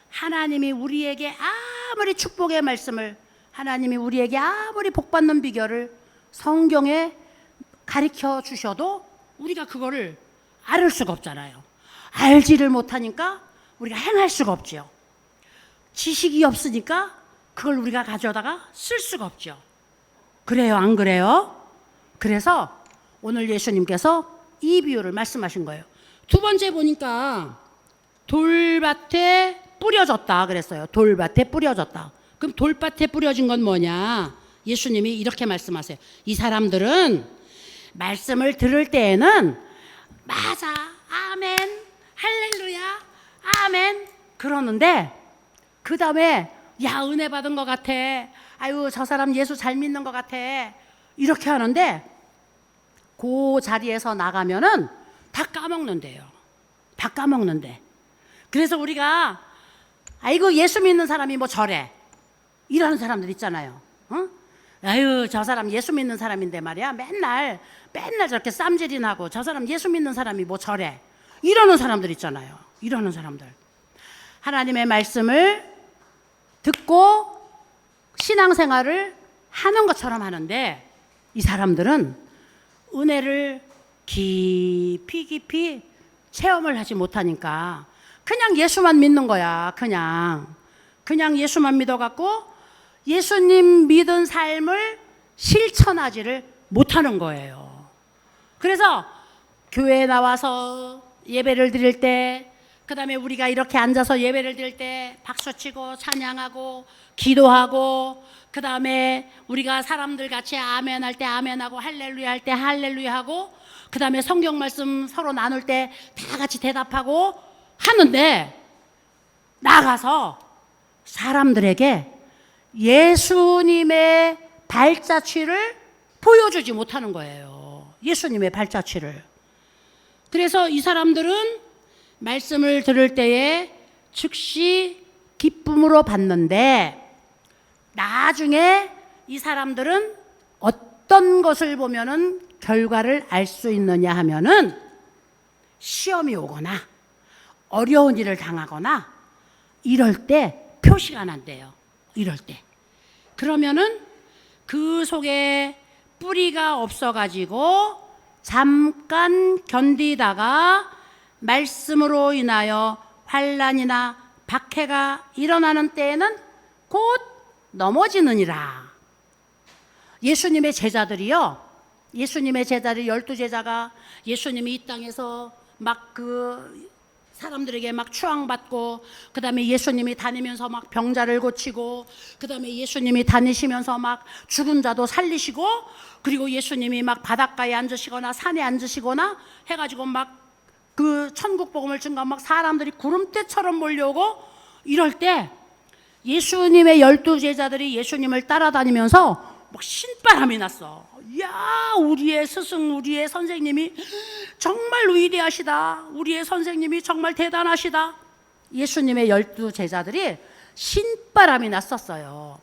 하나님이 우리에게 아무리 축복의 말씀을 하나님이 우리에게 아무리 복받는 비결을 성경에 가르쳐 주셔도 우리가 그거를 알을 수가 없잖아요. 알지를 못하니까 우리가 행할 수가 없죠. 지식이 없으니까 그걸 우리가 가져다가 쓸 수가 없죠. 그래요, 안 그래요? 그래서 오늘 예수님께서 이 비유를 말씀하신 거예요. 두 번째 보니까 돌밭에 뿌려졌다 그랬어요. 돌밭에 뿌려졌다. 그럼 돌밭에 뿌려진 건 뭐냐? 예수님이 이렇게 말씀하세요. 이 사람들은 말씀을 들을 때에는 맞아, 아멘, 할렐루야, 아멘 그러는데 그 다음에 야 은혜 받은 것 같아. 아유 저 사람 예수 잘 믿는 것 같아. 이렇게 하는데 그 자리에서 나가면은 다 까먹는데요. 다 까먹는데. 그래서 우리가 아이고 예수 믿는 사람이 뭐 저래 이러는 사람들 있잖아요. 아유 저 사람 예수 믿는 사람인데 말이야 맨날 저렇게 쌈질이나고 저 사람 예수 믿는 사람이 뭐 저래 이러는 사람들 있잖아요. 이러는 사람들. 하나님의 말씀을 듣고 신앙생활을 하는 것처럼 하는데 이 사람들은 은혜를 깊이 체험을 하지 못하니까 그냥 예수만 믿는 거야. 그냥 예수만 믿어갖고 예수님 믿은 삶을 실천하지를 못하는 거예요. 그래서 교회에 나와서 예배를 드릴 때, 그 다음에 우리가 이렇게 앉아서 예배를 드릴 때 박수치고 찬양하고 기도하고, 그 다음에 우리가 사람들 같이 아멘 할 때 아멘하고 할렐루야 할 때 할렐루야 하고, 그 다음에 성경 말씀 서로 나눌 때 다 같이 대답하고 하는데, 나가서 사람들에게 예수님의 발자취를 보여주지 못하는 거예요. 예수님의 발자취를. 그래서 이 사람들은 말씀을 들을 때에 즉시 기쁨으로 받는데, 나중에 이 사람들은 어떤 것을 보면은 결과를 알 수 있느냐 하면은, 시험이 오거나 어려운 일을 당하거나 이럴 때 표시가 난대요. 이럴 때. 그러면은 그 속에 뿌리가 없어가지고 잠깐 견디다가 말씀으로 인하여 환난이나 박해가 일어나는 때에는 곧 넘어지느니라. 예수님의 제자들이요, 예수님의 제자들 12제자가 예수님이 이 땅에서 막 그 사람들에게 막 추앙받고, 그 다음에 예수님이 다니면서 막 병자를 고치고, 그 다음에 예수님이 다니시면서 막 죽은 자도 살리시고, 그리고 예수님이 막 바닷가에 앉으시거나 산에 앉으시거나 해가지고 막 그 천국 복음을 증거하고 막 사람들이 구름대처럼 몰려오고 이럴 때, 예수님의 12제자들이 예수님을 따라다니면서 막 신바람이 났어. 야, 우리의 스승, 우리의 선생님이 정말 위대하시다. 우리의 선생님이 정말 대단하시다. 예수님의 12제자들이 신바람이 났었어요.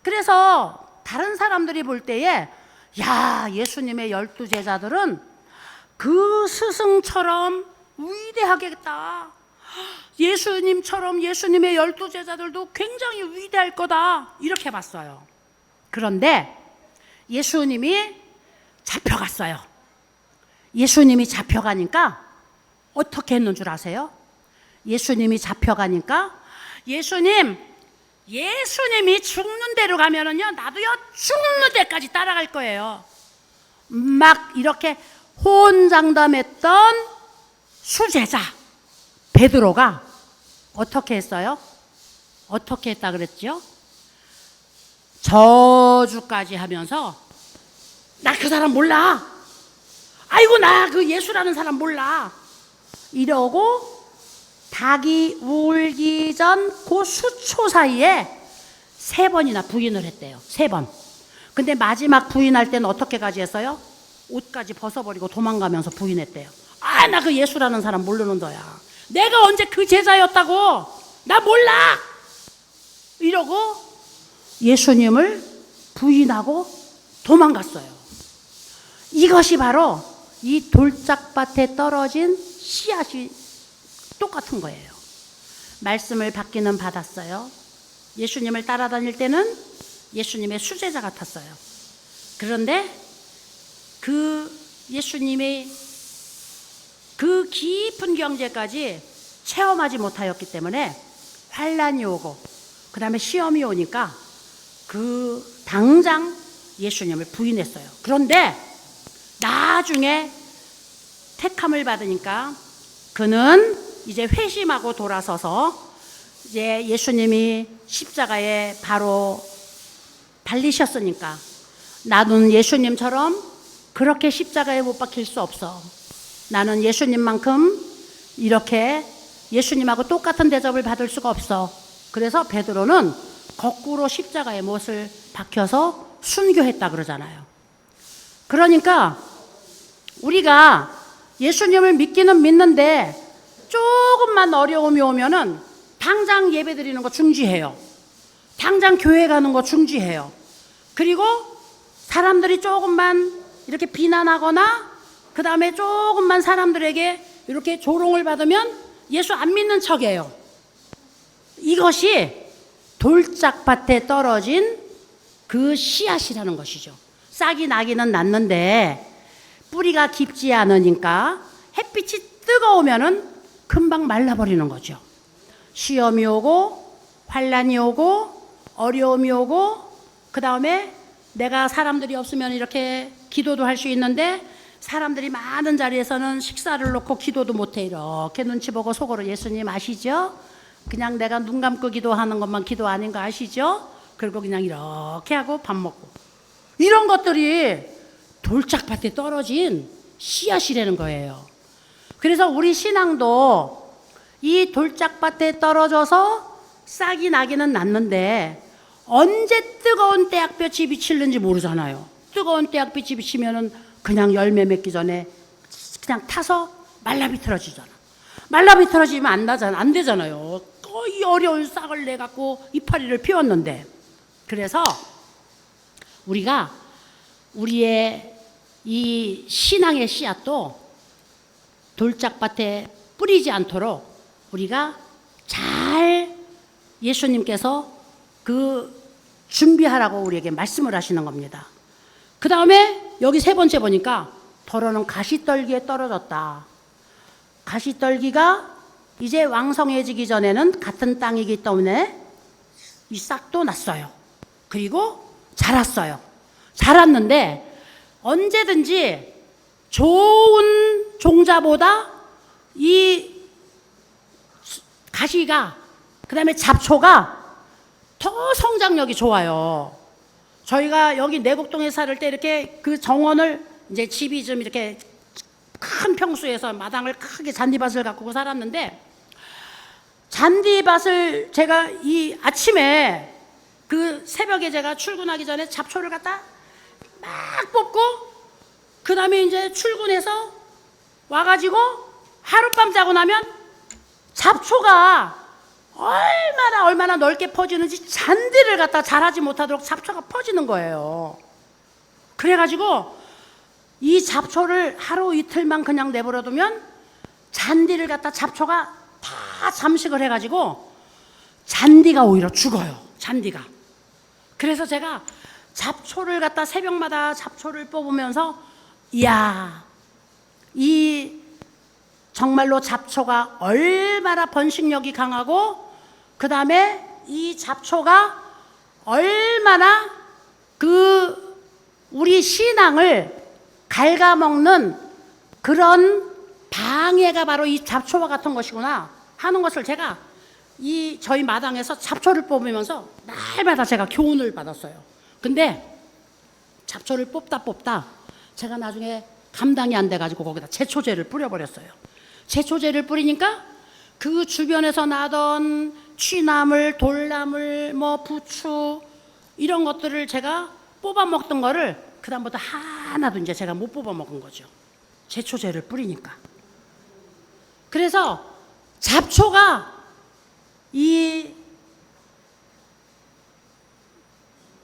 그래서 다른 사람들이 볼 때에, 야, 예수님의 12제자들은 그 스승처럼 위대하겠다. 예수님처럼 예수님의 12제자들도 굉장히 위대할 거다. 이렇게 봤어요. 그런데 예수님이 잡혀갔어요. 예수님이 잡혀가니까 어떻게 했는 줄 아세요? 예수님이 잡혀가니까, 예수님이 죽는 대로 가면은요, 나도요 죽는 데까지 따라갈 거예요. 막 이렇게 호언장담했던 수제자 베드로가 어떻게 했어요? 어떻게 했다 그랬죠? 저주까지 하면서, 나 그 사람 몰라. 아이고, 나 그 예수라는 사람 몰라. 이러고 닭이 울기 전 그 수초 사이에 3번이나 부인을 했대요. 3번. 근데 마지막 부인할 때는 어떻게까지 했어요? 옷까지 벗어버리고 도망가면서 부인했대요. 아, 나 그 예수라는 사람 모르는 거야. 내가 언제 그 제자였다고. 나 몰라. 이러고 예수님을 부인하고 도망갔어요. 이것이 바로 이 돌짝밭에 떨어진 씨앗이 똑같은 거예요. 말씀을 받기는 받았어요. 예수님을 따라다닐 때는 예수님의 수제자 같았어요. 그런데 그 예수님의 그 깊은 경제까지 체험하지 못하였기 때문에 환난이 오고, 그 다음에 시험이 오니까 그 당장 예수님을 부인했어요. 그런데 나중에 택함을 받으니까 그는 이제 회심하고 돌아서서 이제 예수님이 십자가에 바로 달리셨으니까, 나는 예수님처럼 그렇게 십자가에 못 박힐 수 없어. 나는 예수님만큼 이렇게 예수님하고 똑같은 대접을 받을 수가 없어. 그래서 베드로는 거꾸로 십자가에 못을 박혀서 순교했다 그러잖아요. 그러니까 우리가 예수님을 믿기는 믿는데 조금만 어려움이 오면은 당장 예배 드리는 거 중지해요. 당장 교회 가는 거 중지해요. 그리고 사람들이 조금만 이렇게 비난하거나, 그 다음에 조금만 사람들에게 이렇게 조롱을 받으면 예수 안 믿는 척해요. 이것이 돌짝밭에 떨어진 그 씨앗이라는 것이죠. 싹이 나기는 났는데 뿌리가 깊지 않으니까 햇빛이 뜨거우면은 그 금방 말라버리는 거죠. 시험이 오고 환난이 오고 어려움이 오고 그 다음에 내가 사람들이 없으면 이렇게 기도도 할 수 있는데 사람들이 많은 자리에서는 식사를 놓고 기도도 못해. 이렇게 눈치 보고 속으로 예수님 아시죠? 그냥 내가 눈 감고 기도하는 것만 기도 아닌 거 아시죠? 그리고 그냥 이렇게 하고 밥 먹고, 이런 것들이 돌짝밭에 떨어진 씨앗이라는 거예요. 그래서 우리 신앙도 이 돌짝밭에 떨어져서 싹이 나기는 났는데 언제 뜨거운 떼약볕이 비치는지 모르잖아요. 뜨거운 떼약빛이 비치면은 그냥 열매 맺기 전에 그냥 타서 말라비틀어지잖아. 말라비틀어지면 안 되잖아요. 거의 어려운 싹을 내갖고 이파리를 피웠는데. 그래서 우리가 우리의 이 신앙의 씨앗도 돌짝밭에 뿌리지 않도록 우리가 잘 예수님께서 그 준비하라고 우리에게 말씀을 하시는 겁니다. 그 다음에 여기 세 번째 보니까 더러는 가시떨기에 떨어졌다. 가시떨기가 이제 왕성해지기 전에는 같은 땅이기 때문에 이 싹도 났어요. 그리고 자랐어요. 자랐는데 언제든지 좋은 종자보다 이 가시가, 그 다음에 잡초가 더 성장력이 좋아요. 저희가 여기 내곡동에 살을 때 이렇게 그 정원을, 이제 집이 좀 이렇게 큰 평수에서 마당을 크게 잔디밭을 가꾸고 살았는데, 잔디밭을 제가 이 아침에 그 새벽에 제가 출근하기 전에 잡초를 갖다 막 뽑고, 그 다음에 이제 출근해서 와가지고 하룻밤 자고 나면 잡초가 얼마나 넓게 퍼지는지 잔디를 갖다 자라지 못하도록 잡초가 퍼지는 거예요. 그래가지고 이 잡초를 하루 이틀만 그냥 내버려두면 잔디를 갖다 잡초가 다 잠식을 해가지고 잔디가 오히려 죽어요. 잔디가. 그래서 제가 잡초를 갖다 새벽마다 잡초를 뽑으면서, 이야, 이 정말로 잡초가 얼마나 번식력이 강하고, 그 다음에 이 잡초가 얼마나 그 우리 신앙을 갉아먹는 그런 방해가 바로 이 잡초와 같은 것이구나 하는 것을 제가 이 저희 마당에서 잡초를 뽑으면서 날마다 제가 교훈을 받았어요. 근데 잡초를 뽑다 제가 나중에 감당이 안 돼가지고 거기다 제초제를 뿌려버렸어요. 제초제를 뿌리니까 그 주변에서 나던 취나물, 돌나물, 뭐 부추 이런 것들을 제가 뽑아 먹던 거를 그다음부터 하나도 이제 제가 못 뽑아 먹은 거죠. 제초제를 뿌리니까. 그래서 잡초가 이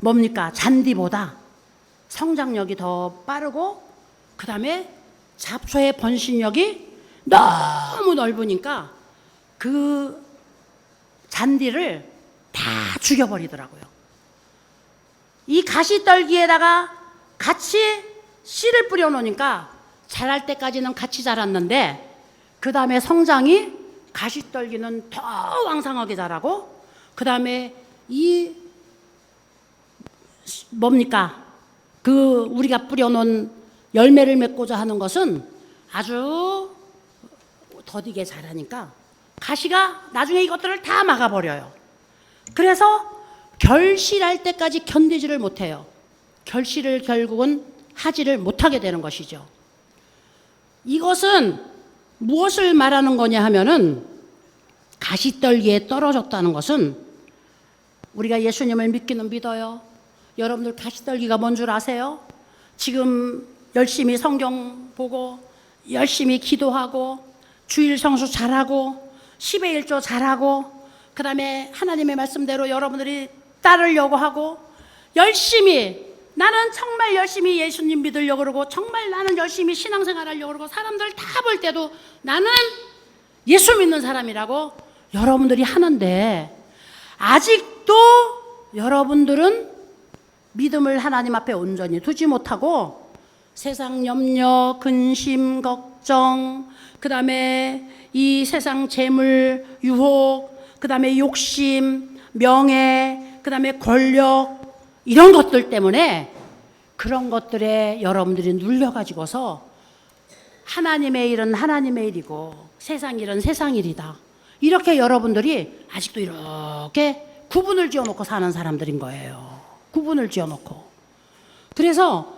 뭡니까? 잔디보다 성장력이 더 빠르고, 그 다음에 잡초의 번식력이 너무 넓으니까 그 잔디를 다 죽여버리더라고요. 이 가시떨기에다가 같이 씨를 뿌려놓으니까 자랄 때까지는 같이 자랐는데, 그 다음에 성장이 가시떨기는 더 왕성하게 자라고, 그 다음에 이 뭡니까? 그 우리가 뿌려놓은 열매를 맺고자 하는 것은 아주 더디게 자라니까 가시가 나중에 이것들을 다 막아버려요. 그래서 결실할 때까지 견디지를 못해요. 결실을 결국은 하지를 못하게 되는 것이죠. 이것은 무엇을 말하는 거냐 하면은, 가시떨기에 떨어졌다는 것은 우리가 예수님을 믿기는 믿어요. 여러분들 가시떨기가 뭔 줄 아세요? 지금 열심히 성경 보고 열심히 기도하고 주일 성수 잘하고 10의 1조 잘하고, 그 다음에 하나님의 말씀대로 여러분들이 따르려고 하고, 열심히, 나는 정말 열심히 예수님 믿으려고 그러고, 정말 나는 열심히 신앙생활 하려고 그러고, 사람들 다 볼 때도 나는 예수 믿는 사람이라고 여러분들이 하는데, 아직도 여러분들은 믿음을 하나님 앞에 온전히 두지 못하고 세상 염려, 근심, 걱정, 그 다음에 이 세상 재물, 유혹, 그 다음에 욕심, 명예, 그 다음에 권력, 이런 것들 때문에 그런 것들에 여러분들이 눌려가지고서 하나님의 일은 하나님의 일이고 세상 일은 세상 일이다. 이렇게 여러분들이 아직도 이렇게 구분을 지어놓고 사는 사람들인 거예요. 구분을 지어놓고. 그래서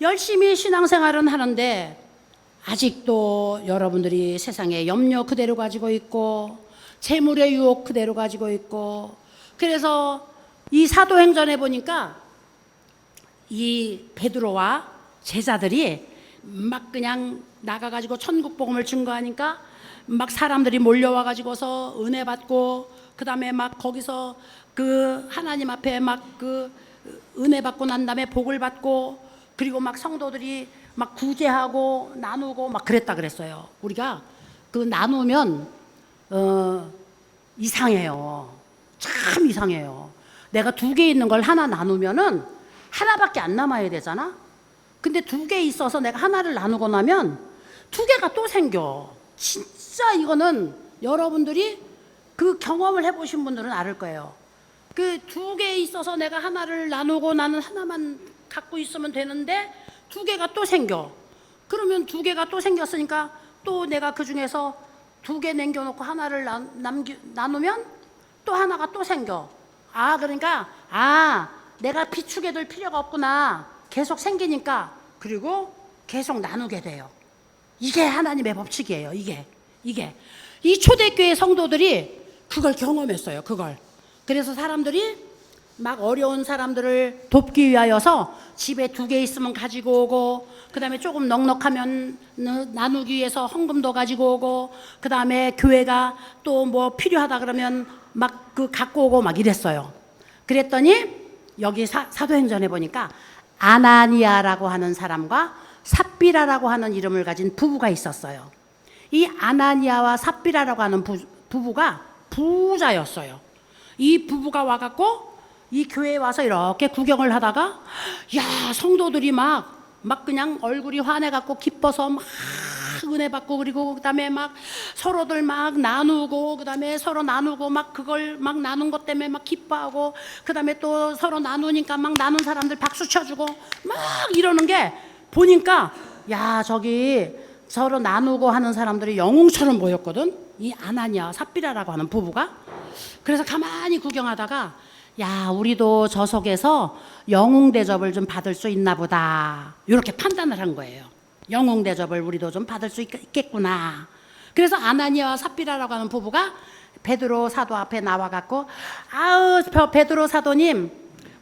열심히 신앙생활은 하는데 아직도 여러분들이 세상에 염려 그대로 가지고 있고 재물의 유혹 그대로 가지고 있고, 그래서 이 사도행전에 보니까 이 베드로와 제자들이 막 그냥 나가가지고 천국 복음을 증거하니까 막 사람들이 몰려와가지고서 은혜 받고, 그 다음에 막 거기서 그 하나님 앞에 막 그 은혜 받고 난 다음에 복을 받고, 그리고 막 성도들이 막 구제하고 나누고 막 그랬다 그랬어요. 우리가 그 나누면 이상해요. 참 이상해요. 내가 2개 있는 걸 하나 나누면은 하나밖에 안 남아야 되잖아. 근데 2개 있어서 내가 하나를 나누고 나면 2개가 또 생겨. 진짜 이거는 여러분들이 그 경험을 해보신 분들은 알 거예요. 그 2개 있어서 내가 하나를 나누고 나는 하나만 갖고 있으면 되는데 2개가 또 생겨. 그러면 2개가 또 생겼으니까 또 내가 그 중에서 2개 남겨놓고 하나를 나누면 또 하나가 또 생겨. 그러니까 내가 비추게 될 필요가 없구나. 계속 생기니까. 그리고 계속 나누게 돼요. 이게 하나님의 법칙이에요. 이게 이 초대교회 성도들이 그걸 경험했어요. 그걸. 그래서 사람들이 막 어려운 사람들을 돕기 위하여서 집에 2개 있으면 가지고 오고, 그 다음에 조금 넉넉하면 나누기 위해서 헌금도 가지고 오고, 그 다음에 교회가 또 뭐 필요하다 그러면 막 그 갖고 오고 막 이랬어요. 그랬더니 여기 사도행전에 보니까 아나니아라고 하는 사람과 삽비라라고 하는 이름을 가진 부부가 있었어요. 이 아나니아와 삽비라라고 하는 부부가 부자였어요. 이 부부가 와갖고 이 교회에 와서 이렇게 구경을 하다가 성도들이 막 그냥 얼굴이 환해갖고 기뻐서 막 은혜 받고, 그리고 그 다음에 막 서로들 막 나누고, 그 다음에 서로 나누고 막 그걸 막 나눈 것 때문에 막 기뻐하고, 그 다음에 또 서로 나누니까 막 나눈 사람들 박수 쳐주고 막 이러는 게 보니까 저기 서로 나누고 하는 사람들이 영웅처럼 보였거든. 이 아나니아 삽비라라고 하는 부부가. 그래서 가만히 구경하다가 우리도 저 속에서 영웅 대접을 좀 받을 수 있나 보다, 이렇게 판단을 한 거예요. 영웅 대접을 우리도 좀 받을 수 있겠구나. 그래서 아나니아와 삽비라라고 하는 부부가 베드로 사도 앞에 나와갖고 베드로 사도님,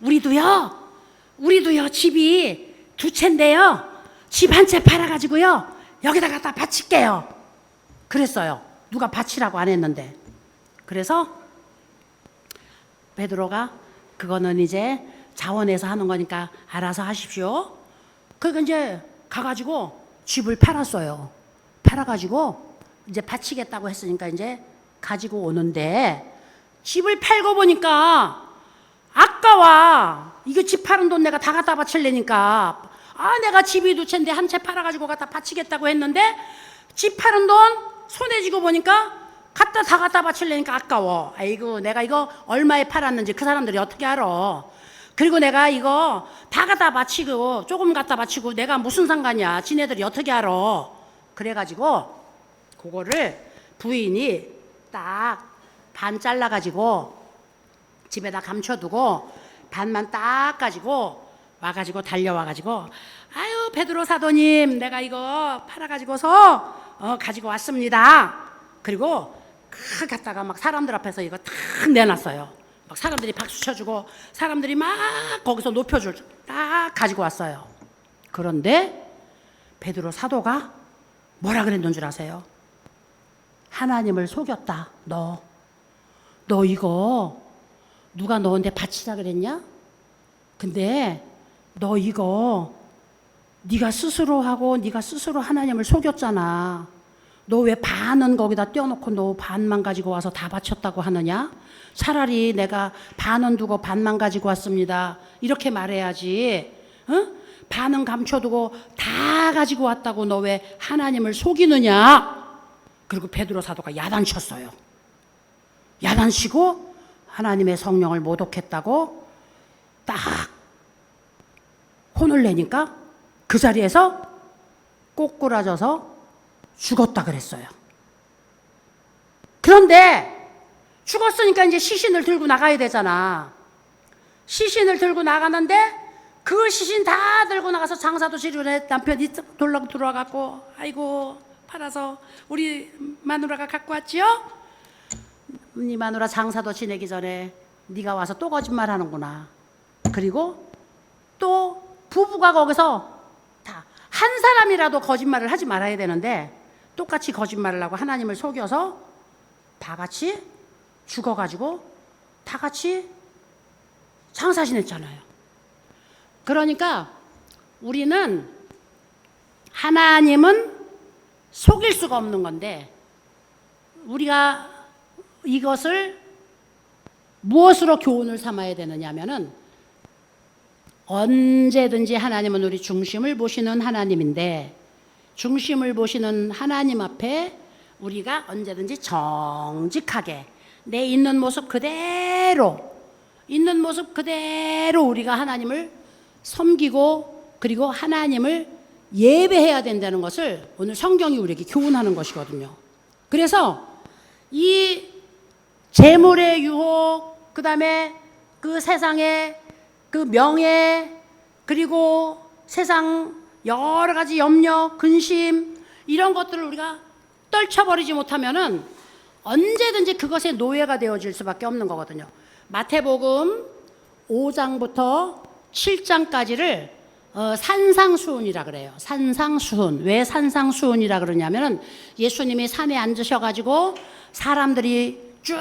우리도요 집이 2채인데요 집 한 채 팔아가지고요 여기다 갖다 바칠게요 그랬어요. 누가 바치라고 안 했는데. 그래서 베드로가 그거는 이제 자원해서 하는 거니까 알아서 하십시오. 그러니까 이제 가가지고 집을 팔았어요. 팔아가지고 이제 바치겠다고 했으니까 이제 가지고 오는데, 집을 팔고 보니까 아까워. 이거 집 파는 돈 내가 다 갖다 바칠래니까 내가 집이 2채인데 한 채 팔아가지고 갖다 바치겠다고 했는데, 집 파는 돈 손에 쥐고 보니까 다 갖다 바칠래니까 아까워. 아이고, 내가 이거 얼마에 팔았는지 그 사람들이 어떻게 알아. 그리고 내가 이거 다 갖다 바치고 조금 갖다 바치고 내가 무슨 상관이야. 지네들이 어떻게 알아. 그래가지고 그거를 부인이 딱 반 잘라가지고 집에다 감춰두고 반만 딱 가지고 와가지고 달려와가지고 베드로 사도님, 내가 이거 팔아가지고서 가지고 왔습니다. 그리고 갖다가 막 사람들 앞에서 이거 탁 내놨어요. 막 사람들이 박수 쳐주고 사람들이 막 거기서 높여줄 딱 가지고 왔어요. 그런데 베드로 사도가 뭐라 그랬는 줄 아세요? 하나님을 속였다. 너 이거 누가 너한테 바치라 그랬냐? 근데 너 이거 네가 스스로 하고 네가 스스로 하나님을 속였잖아. 너 왜 반은 거기다 떼어놓고 너 반만 가지고 와서 다 바쳤다고 하느냐? 차라리 내가 반은 두고 반만 가지고 왔습니다. 이렇게 말해야지. 반은 감춰두고 다 가지고 왔다고 너 왜 하나님을 속이느냐? 그리고 베드로 사도가 야단쳤어요. 야단치고 하나님의 성령을 모독했다고 딱 혼을 내니까 그 자리에서 꼬꾸라져서 죽었다 그랬어요. 그런데 죽었으니까 이제 시신을 들고 나가야 되잖아. 시신을 들고 나가는데 그 시신 다 들고 나가서 장사도 지르래. 남편이 돌랑 들어와갖고 아이고 팔아서 우리 마누라가 갖고 왔지요? 네 마누라 장사도 지내기 전에 네가 와서 또 거짓말하는구나. 그리고 또 부부가 거기서 다 한 사람이라도 거짓말을 하지 말아야 되는데 똑같이 거짓말을 하고 하나님을 속여서 다 같이 죽어가지고 다 같이 장사 지냈잖아요. 그러니까 우리는 하나님은 속일 수가 없는 건데 우리가 이것을 무엇으로 교훈을 삼아야 되느냐 하면은 언제든지 하나님은 우리 중심을 보시는 하나님인데 중심을 보시는 하나님 앞에 우리가 언제든지 정직하게 내 있는 모습 그대로 우리가 하나님을 섬기고 그리고 하나님을 예배해야 된다는 것을 오늘 성경이 우리에게 교훈하는 것이거든요. 그래서 이 재물의 유혹, 그 다음에 그 세상의 그 명예, 그리고 세상 여러 가지 염려, 근심 이런 것들을 우리가 떨쳐버리지 못하면은 언제든지 그것의 노예가 되어질 수밖에 없는 거거든요. 마태복음 5장부터 7장까지를 산상수훈이라 그래요. 산상수훈. 왜 산상수훈이라 그러냐면은 예수님이 산에 앉으셔가지고 사람들이 쭉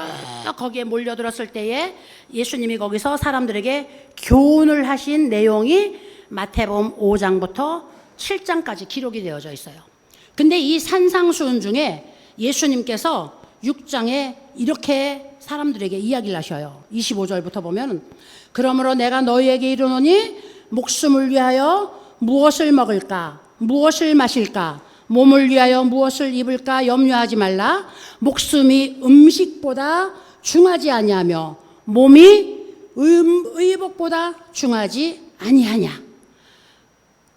거기에 몰려들었을 때에 예수님이 거기서 사람들에게 교훈을 하신 내용이 마태복음 5장부터 7장까지 기록이 되어져 있어요. 근데 이 산상수훈 중에 예수님께서 6장에 이렇게 사람들에게 이야기를 하셔요. 25절부터 보면 그러므로 내가 너희에게 이르노니 목숨을 위하여 무엇을 먹을까 무엇을 마실까 몸을 위하여 무엇을 입을까 염려하지 말라. 목숨이 음식보다 중하지 아니하며 몸이 의복보다 중하지 아니하냐.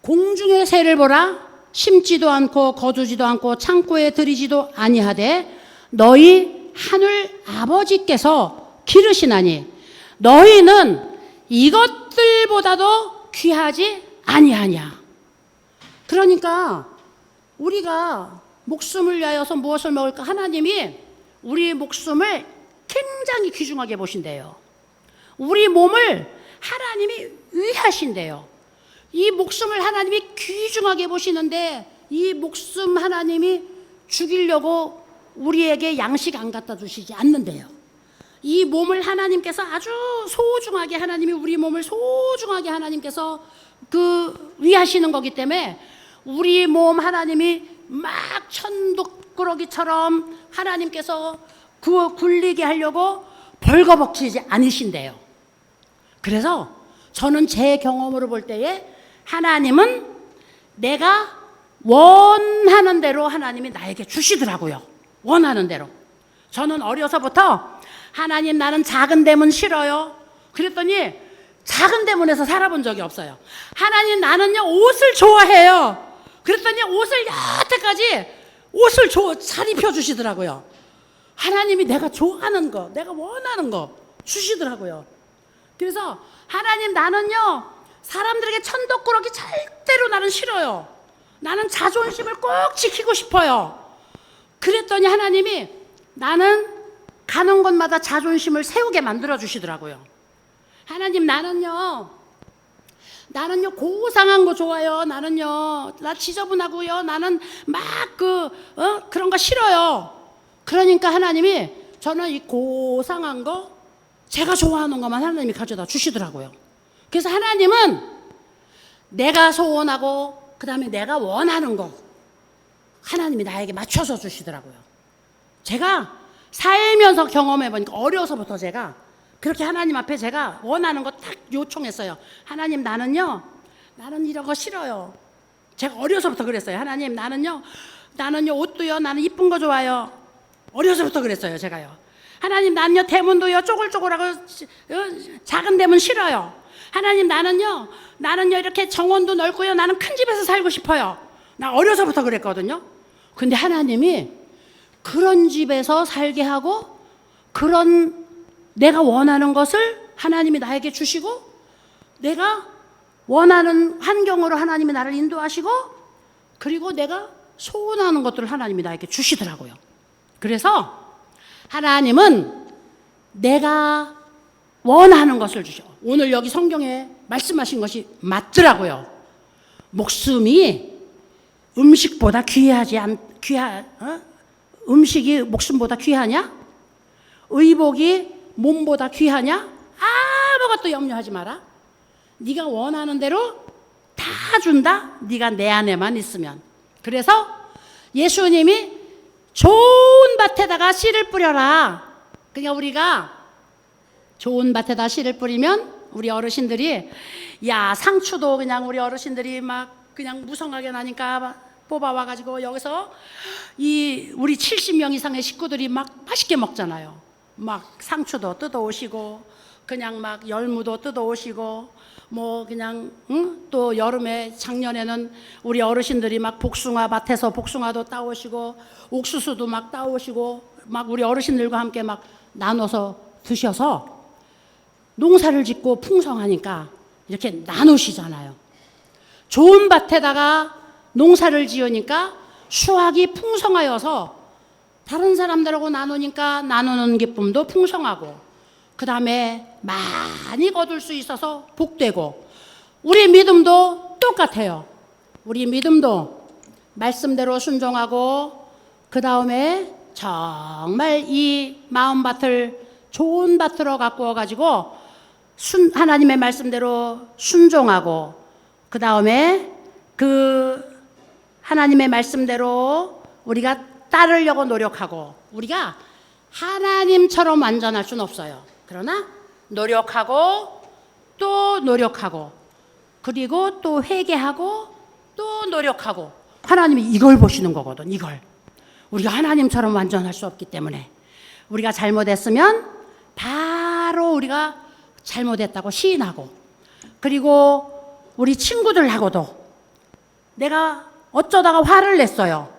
공중의 새를 보라. 심지도 않고 거두지도 않고 창고에 들이지도 아니하되 너희 하늘 아버지께서 기르시나니 너희는 이것들보다도 귀하지 아니하냐. 그러니까 우리가 목숨을 위하여서 무엇을 먹을까? 하나님이 우리 목숨을 굉장히 귀중하게 보신대요. 우리 몸을 하나님이 위하신대요. 이 목숨을 하나님이 귀중하게 보시는데 이 목숨 하나님이 죽이려고 우리에게 양식 안 갖다 주시지 않는데요. 이 몸을 하나님께서 아주 소중하게 하나님이 우리 몸을 소중하게 하나님께서 위하시는 거기 때문에 우리 몸 하나님이 막 천덕꾸러기처럼 하나님께서 굴리게 하려고 벌거벗기지 않으신대요. 그래서 저는 제 경험으로 볼 때에 하나님은 내가 원하는 대로 하나님이 나에게 주시더라고요. 원하는 대로. 저는 어려서부터 하나님 나는 작은 대문 싫어요. 그랬더니 작은 대문에서 살아본 적이 없어요. 하나님 나는요 옷을 좋아해요. 그랬더니 옷을 여태까지 옷을 잘 입혀주시더라고요. 하나님이 내가 좋아하는 거, 내가 원하는 거 주시더라고요. 그래서 하나님 나는요 사람들에게 천덕꾸러기 절대로 나는 싫어요. 나는 자존심을 꼭 지키고 싶어요. 그랬더니 하나님이 나는 가는 곳마다 자존심을 세우게 만들어 주시더라고요. 하나님 나는요 고상한 거 좋아요. 나는요 나 지저분하고요. 나는 막 그런 거 싫어요. 그러니까 하나님이 저는 이 고상한 거 제가 좋아하는 것만 하나님이 가져다 주시더라고요. 그래서 하나님은 내가 소원하고 그 다음에 내가 원하는 거 하나님이 나에게 맞춰서 주시더라고요. 제가 살면서 경험해보니까 어려서부터 제가 그렇게 하나님 앞에 제가 원하는 거 딱 요청했어요. 하나님 나는요 나는 이런 거 싫어요. 제가 어려서부터 그랬어요. 하나님, 나는요 옷도요, 나는 이쁜 거 좋아요. 어려서부터 그랬어요, 제가요. 하나님, 나는요 대문도요 쪼글쪼글하고 작은 대문 싫어요. 하나님, 나는요 이렇게 정원도 넓고요, 나는 큰 집에서 살고 싶어요. 나 어려서부터 그랬거든요. 근데 하나님이 그런 집에서 살게 하고 그런 내가 원하는 것을 하나님이 나에게 주시고 내가 원하는 환경으로 하나님이 나를 인도하시고 그리고 내가 소원하는 것들을 하나님이 나에게 주시더라고요. 그래서 하나님은 내가 원하는 것을 주셔. 오늘 여기 성경에 말씀하신 것이 맞더라고요. 목숨이 음식보다 음식이 목숨보다 귀하냐? 의복이 몸보다 귀하냐? 아무것도 염려하지 마라. 네가 원하는 대로 다 준다. 네가 내 안에만 있으면. 그래서 예수님이 좋은 밭에다가 씨를 뿌려라. 그러니까 우리가 좋은 밭에다 씨를 뿌리면 우리 어르신들이 야, 상추도 그냥 우리 어르신들이 막 그냥 무성하게 나니까 뽑아와가지고 여기서 우리 70명 이상의 식구들이 막 맛있게 먹잖아요. 막 상추도 뜯어오시고 그냥 막 열무도 뜯어오시고 뭐 그냥 또 여름에 작년에는 우리 어르신들이 막 복숭아 밭에서 복숭아도 따오시고 옥수수도 막 따오시고 막 우리 어르신들과 함께 막 나눠서 드셔서 농사를 짓고 풍성하니까 이렇게 나누시잖아요. 좋은 밭에다가 농사를 지으니까 수확이 풍성하여서 다른 사람들하고 나누니까 나누는 기쁨도 풍성하고 그 다음에 많이 거둘 수 있어서 복되고 우리 믿음도 똑같아요. 우리 믿음도 말씀대로 순종하고 그 다음에 정말 이 마음밭을 좋은 밭으로 갖고 와가지고 하나님의 말씀대로 순종하고 그 다음에 그 하나님의 말씀대로 우리가 따르려고 노력하고 우리가 하나님처럼 완전할 수는 없어요. 그러나 노력하고 또 노력하고 그리고 또 회개하고 또 노력하고 하나님이 이걸 보시는 거거든. 이걸 우리가 하나님처럼 완전할 수 없기 때문에 우리가 잘못했으면 바로 우리가 잘못했다고 시인하고 그리고 우리 친구들하고도 내가 어쩌다가 화를 냈어요.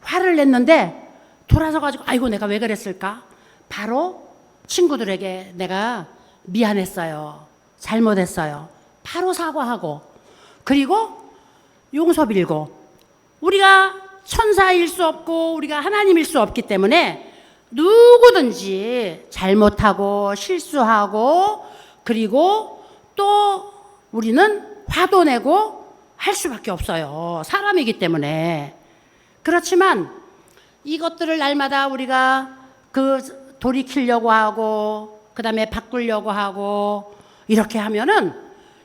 화를 냈는데 돌아서 가지고 아이고 내가 왜 그랬을까? 바로 친구들에게 내가 미안했어요. 잘못했어요. 바로 사과하고 그리고 용서 빌고 우리가 천사일 수 없고 우리가 하나님일 수 없기 때문에 누구든지 잘못하고 실수하고 그리고 또 우리는 화도 내고 할 수밖에 없어요. 사람이기 때문에. 그렇지만 이것들을 날마다 우리가 돌이키려고 하고 그 다음에 바꾸려고 하고 이렇게 하면은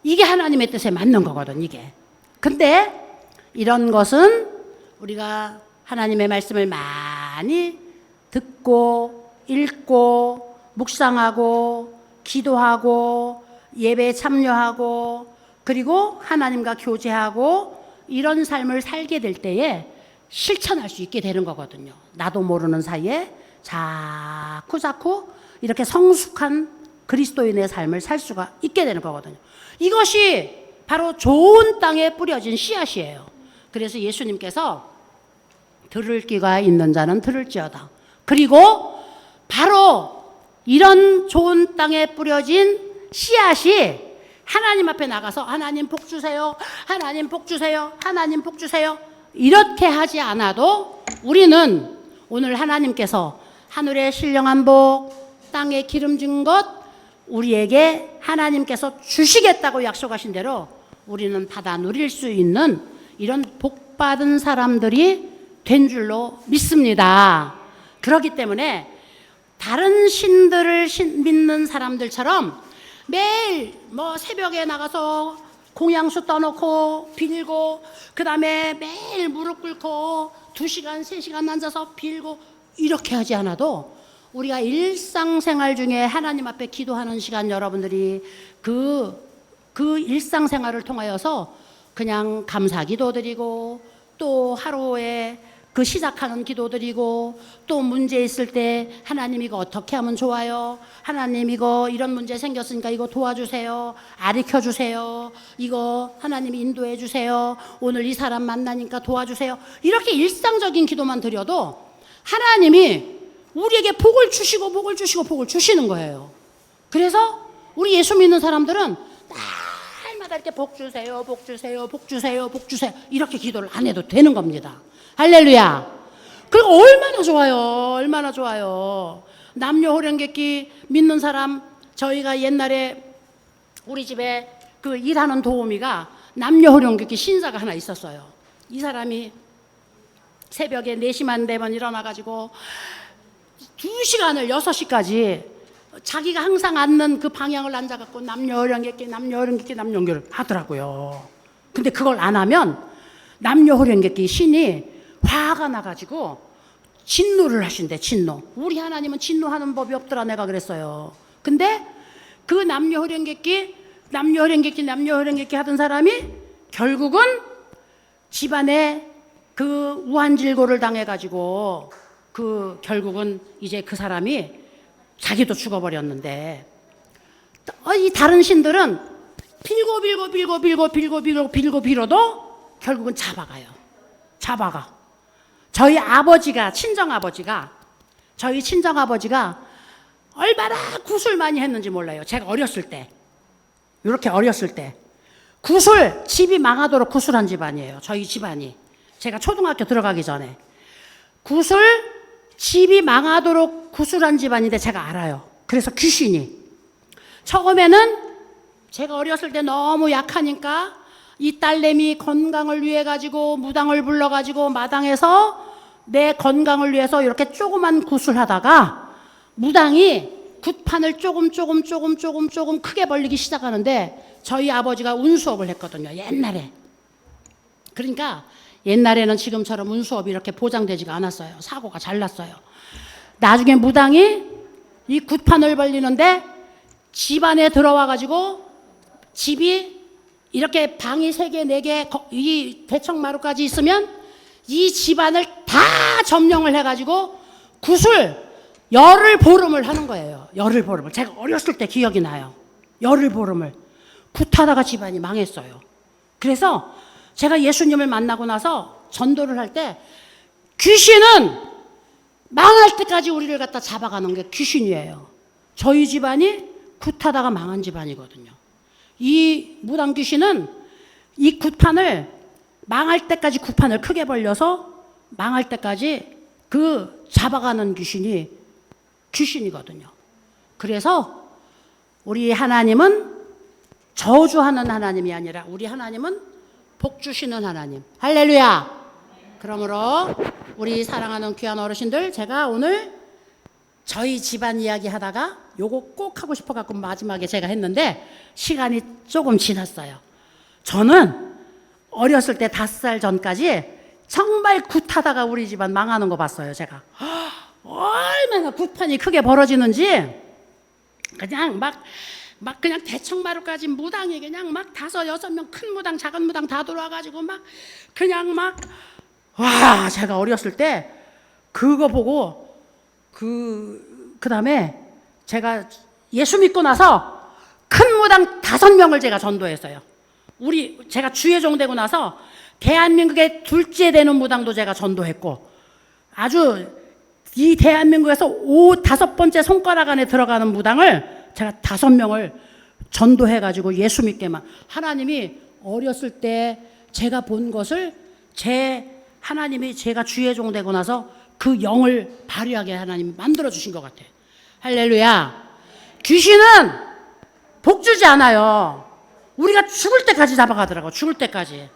이게 하나님의 뜻에 맞는 거거든 이게. 근데 이런 것은 우리가 하나님의 말씀을 많이 듣고 읽고 묵상하고 기도하고 예배에 참여하고 그리고 하나님과 교제하고 이런 삶을 살게 될 때에 실천할 수 있게 되는 거거든요. 나도 모르는 사이에 자꾸 이렇게 성숙한 그리스도인의 삶을 살 수가 있게 되는 거거든요. 이것이 바로 좋은 땅에 뿌려진 씨앗이에요. 그래서 예수님께서 들을 귀가 있는 자는 들을지어다. 그리고 바로 이런 좋은 땅에 뿌려진 씨앗이 하나님 앞에 나가서 하나님 복 주세요. 하나님 복 주세요. 하나님 복 주세요. 이렇게 하지 않아도 우리는 오늘 하나님께서 하늘의 신령한 복, 땅에 기름진 것 우리에게 하나님께서 주시겠다고 약속하신 대로 우리는 받아 누릴 수 있는 이런 복받은 사람들이 된 줄로 믿습니다. 그렇기 때문에 다른 신들을 믿는 사람들처럼 매일 새벽에 나가서 공양수 떠놓고 빌고 그 다음에 매일 무릎 꿇고 2시간 3시간 앉아서 빌고 이렇게 하지 않아도 우리가 일상생활 중에 하나님 앞에 기도하는 시간 여러분들이 그 일상생활을 통하여서 그냥 감사 기도 드리고 또 하루에 그 시작하는 기도 드리고 또 문제 있을 때 하나님 이거 어떻게 하면 좋아요? 하나님 이거 이런 문제 생겼으니까 이거 도와주세요. 가르쳐 주세요. 이거 하나님 인도해 주세요. 오늘 이 사람 만나니까 도와주세요. 이렇게 일상적인 기도만 드려도 하나님이 우리에게 복을 주시고 복을 주시고 복을 주시는 거예요. 그래서 우리 예수 믿는 사람들은 날마다 이렇게 복 주세요, 복 주세요, 복 주세요, 복 주세요. 이렇게 기도를 안 해도 되는 겁니다. 할렐루야. 그리고 얼마나 좋아요. 얼마나 좋아요. 남녀 호령객기 믿는 사람, 저희가 옛날에 우리 집에 그 일하는 도우미가 남녀 호령객기 신사가 하나 있었어요. 이 사람이 새벽에 4시만 되면 일어나가지고 2시간을 6시까지 자기가 항상 앉는 그 방향을 앉아갖고 남녀호령객기 남녀호령객기 남녀호령객기 하더라고요. 근데 그걸 안 하면 남녀호령객기 신이 화가 나가지고 진노를 하신대. 진노. 우리 하나님은 진노하는 법이 없더라 내가 그랬어요. 근데 그 남녀호령객기 하던 사람이 결국은 집안에 그 우한질고를 당해가지고 그 결국은 이제 그 사람이 자기도 죽어버렸는데 이 다른 신들은 빌고도 결국은 잡아가요. 잡아가. 저희 아버지가 저희 친정아버지가 얼마나 구슬 많이 했는지 몰라요. 제가 어렸을 때 이렇게 어렸을 때 구슬 집이 망하도록 구슬한 집안이에요. 저희 집안이 제가 초등학교 들어가기 전에 구슬 집이 망하도록 구슬한 집안인데 제가 알아요. 그래서 귀신이 처음에는 제가 어렸을 때 너무 약하니까 이 딸내미 건강을 위해 가지고 무당을 불러 가지고 마당에서 내 건강을 위해서 이렇게 조그만 구슬하다가 무당이 굿판을 조금 크게 벌리기 시작하는데 저희 아버지가 운수업을 했거든요. 옛날에. 그러니까 옛날에는 지금처럼 운수업이 이렇게 보장되지가 않았어요. 사고가 잘 났어요. 나중에 무당이 이 굿판을 벌리는데 집 안에 들어와 가지고 집이 이렇게 방이 3개, 4개 이 대청마루까지 있으면 이 집안을 다 점령을 해가지고 구슬 열흘 보름을 하는 거예요. 열흘 보름을. 제가 어렸을 때 기억이 나요. 열흘 보름을. 굿하다가 집안이 망했어요. 그래서 제가 예수님을 만나고 나서 전도를 할 때 귀신은 망할 때까지 우리를 갖다 잡아가는 게 귀신이에요. 저희 집안이 굿하다가 망한 집안이거든요. 이 무당 귀신은 이 굿판을 망할 때까지 굿판을 크게 벌려서 망할 때까지 그 잡아가는 귀신이거든요. 그래서 우리 하나님은 저주하는 하나님이 아니라 우리 하나님은 복 주시는 하나님. 할렐루야. 그러므로 우리 사랑하는 귀한 어르신들, 제가 오늘 저희 집안 이야기 하다가 요거 꼭 하고 싶어 갖고 마지막에 제가 했는데 시간이 조금 지났어요. 저는 어렸을 때 5살 전까지 정말 굿하다가 우리 집안 망하는 거 봤어요. 제가 얼마나 굿판이 크게 벌어지는지 그냥 막 그냥 대청마루까지 무당이 그냥 막 5, 6명 큰 무당 작은 무당 다 들어와가지고 막 그냥 와, 제가 어렸을 때 그거 보고 그 다음에 제가 예수 믿고 나서 큰 무당 5명을 제가 전도했어요. 제가 주의종 되고 나서 대한민국의 둘째 되는 무당도 제가 전도했고 아주 이 대한민국에서 5번째 손가락 안에 들어가는 무당을 제가 5명을 전도해가지고 예수 믿게만. 하나님이 어렸을 때 제가 본 것을 하나님이 제가 주의 종 되고 나서 그 영을 발휘하게 하나님이 만들어주신 것 같아요. 할렐루야. 귀신은 복 주지 않아요. 우리가 죽을 때까지 잡아가더라고. 죽을 때까지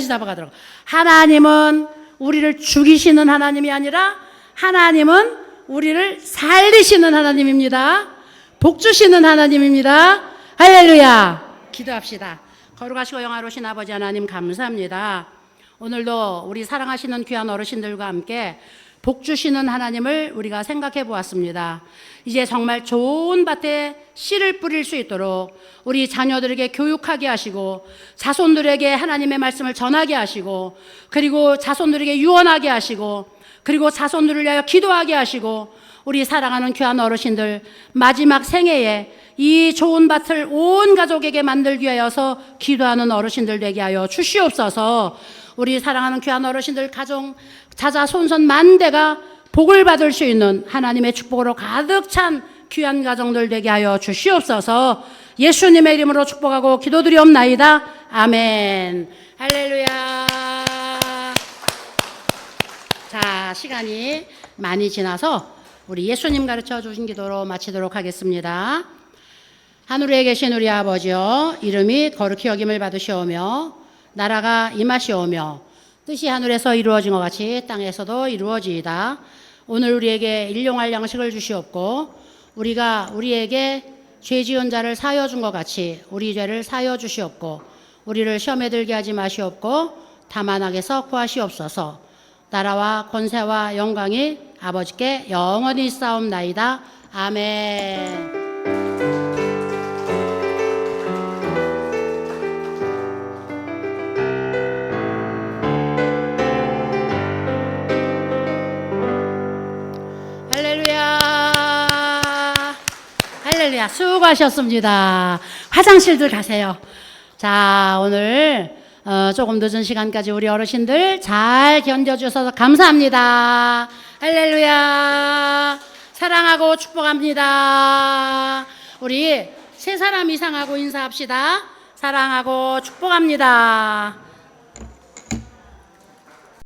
잡아가더라고. 하나님은 우리를 죽이시는 하나님이 아니라 하나님은 우리를 살리시는 하나님입니다. 복 주시는 하나님입니다. 할렐루야. 기도합시다. 거룩하시고 영화로우신 아버지 하나님 감사합니다. 오늘도 우리 사랑하시는 귀한 어르신들과 함께 복 주시는 하나님을 우리가 생각해 보았습니다. 이제 정말 좋은 밭에 씨를 뿌릴 수 있도록 우리 자녀들에게 교육하게 하시고 자손들에게 하나님의 말씀을 전하게 하시고 그리고 자손들에게 유언하게 하시고 그리고 자손들을 위하여 기도하게 하시고 우리 사랑하는 귀한 어르신들 마지막 생애에 이 좋은 밭을 온 가족에게 만들기 위하여서 기도하는 어르신들 되게 하여 주시옵소서. 우리 사랑하는 귀한 어르신들 가정 자자손손 만대가 복을 받을 수 있는 하나님의 축복으로 가득 찬 귀한 가정들 되게 하여 주시옵소서. 예수님의 이름으로 축복하고 기도드리옵나이다. 아멘. 할렐루야. 자, 시간이 많이 지나서 우리 예수님 가르쳐 주신 기도로 마치도록 하겠습니다. 하늘에 계신 우리 아버지여, 이름이 거룩히 여김을 받으시오며 나라가 임하시오며 뜻이 하늘에서 이루어진 것 같이 땅에서도 이루어지이다. 오늘 우리에게 일용할 양식을 주시옵고 우리가 우리에게 죄 지은 자를 사하여 준 것 같이 우리 죄를 사하여 주시옵고 우리를 시험에 들게 하지 마시옵고 다만 악에서 구하시옵소서. 나라와 권세와 영광이 아버지께 영원히 있사옵나이다. 아멘. 할렐루야. 수고하셨습니다. 화장실들 가세요. 자, 오늘 조금 늦은 시간까지 우리 어르신들 잘 견뎌주셔서 감사합니다. 할렐루야. 사랑하고 축복합니다. 우리 세 사람 이상하고 인사합시다. 사랑하고 축복합니다.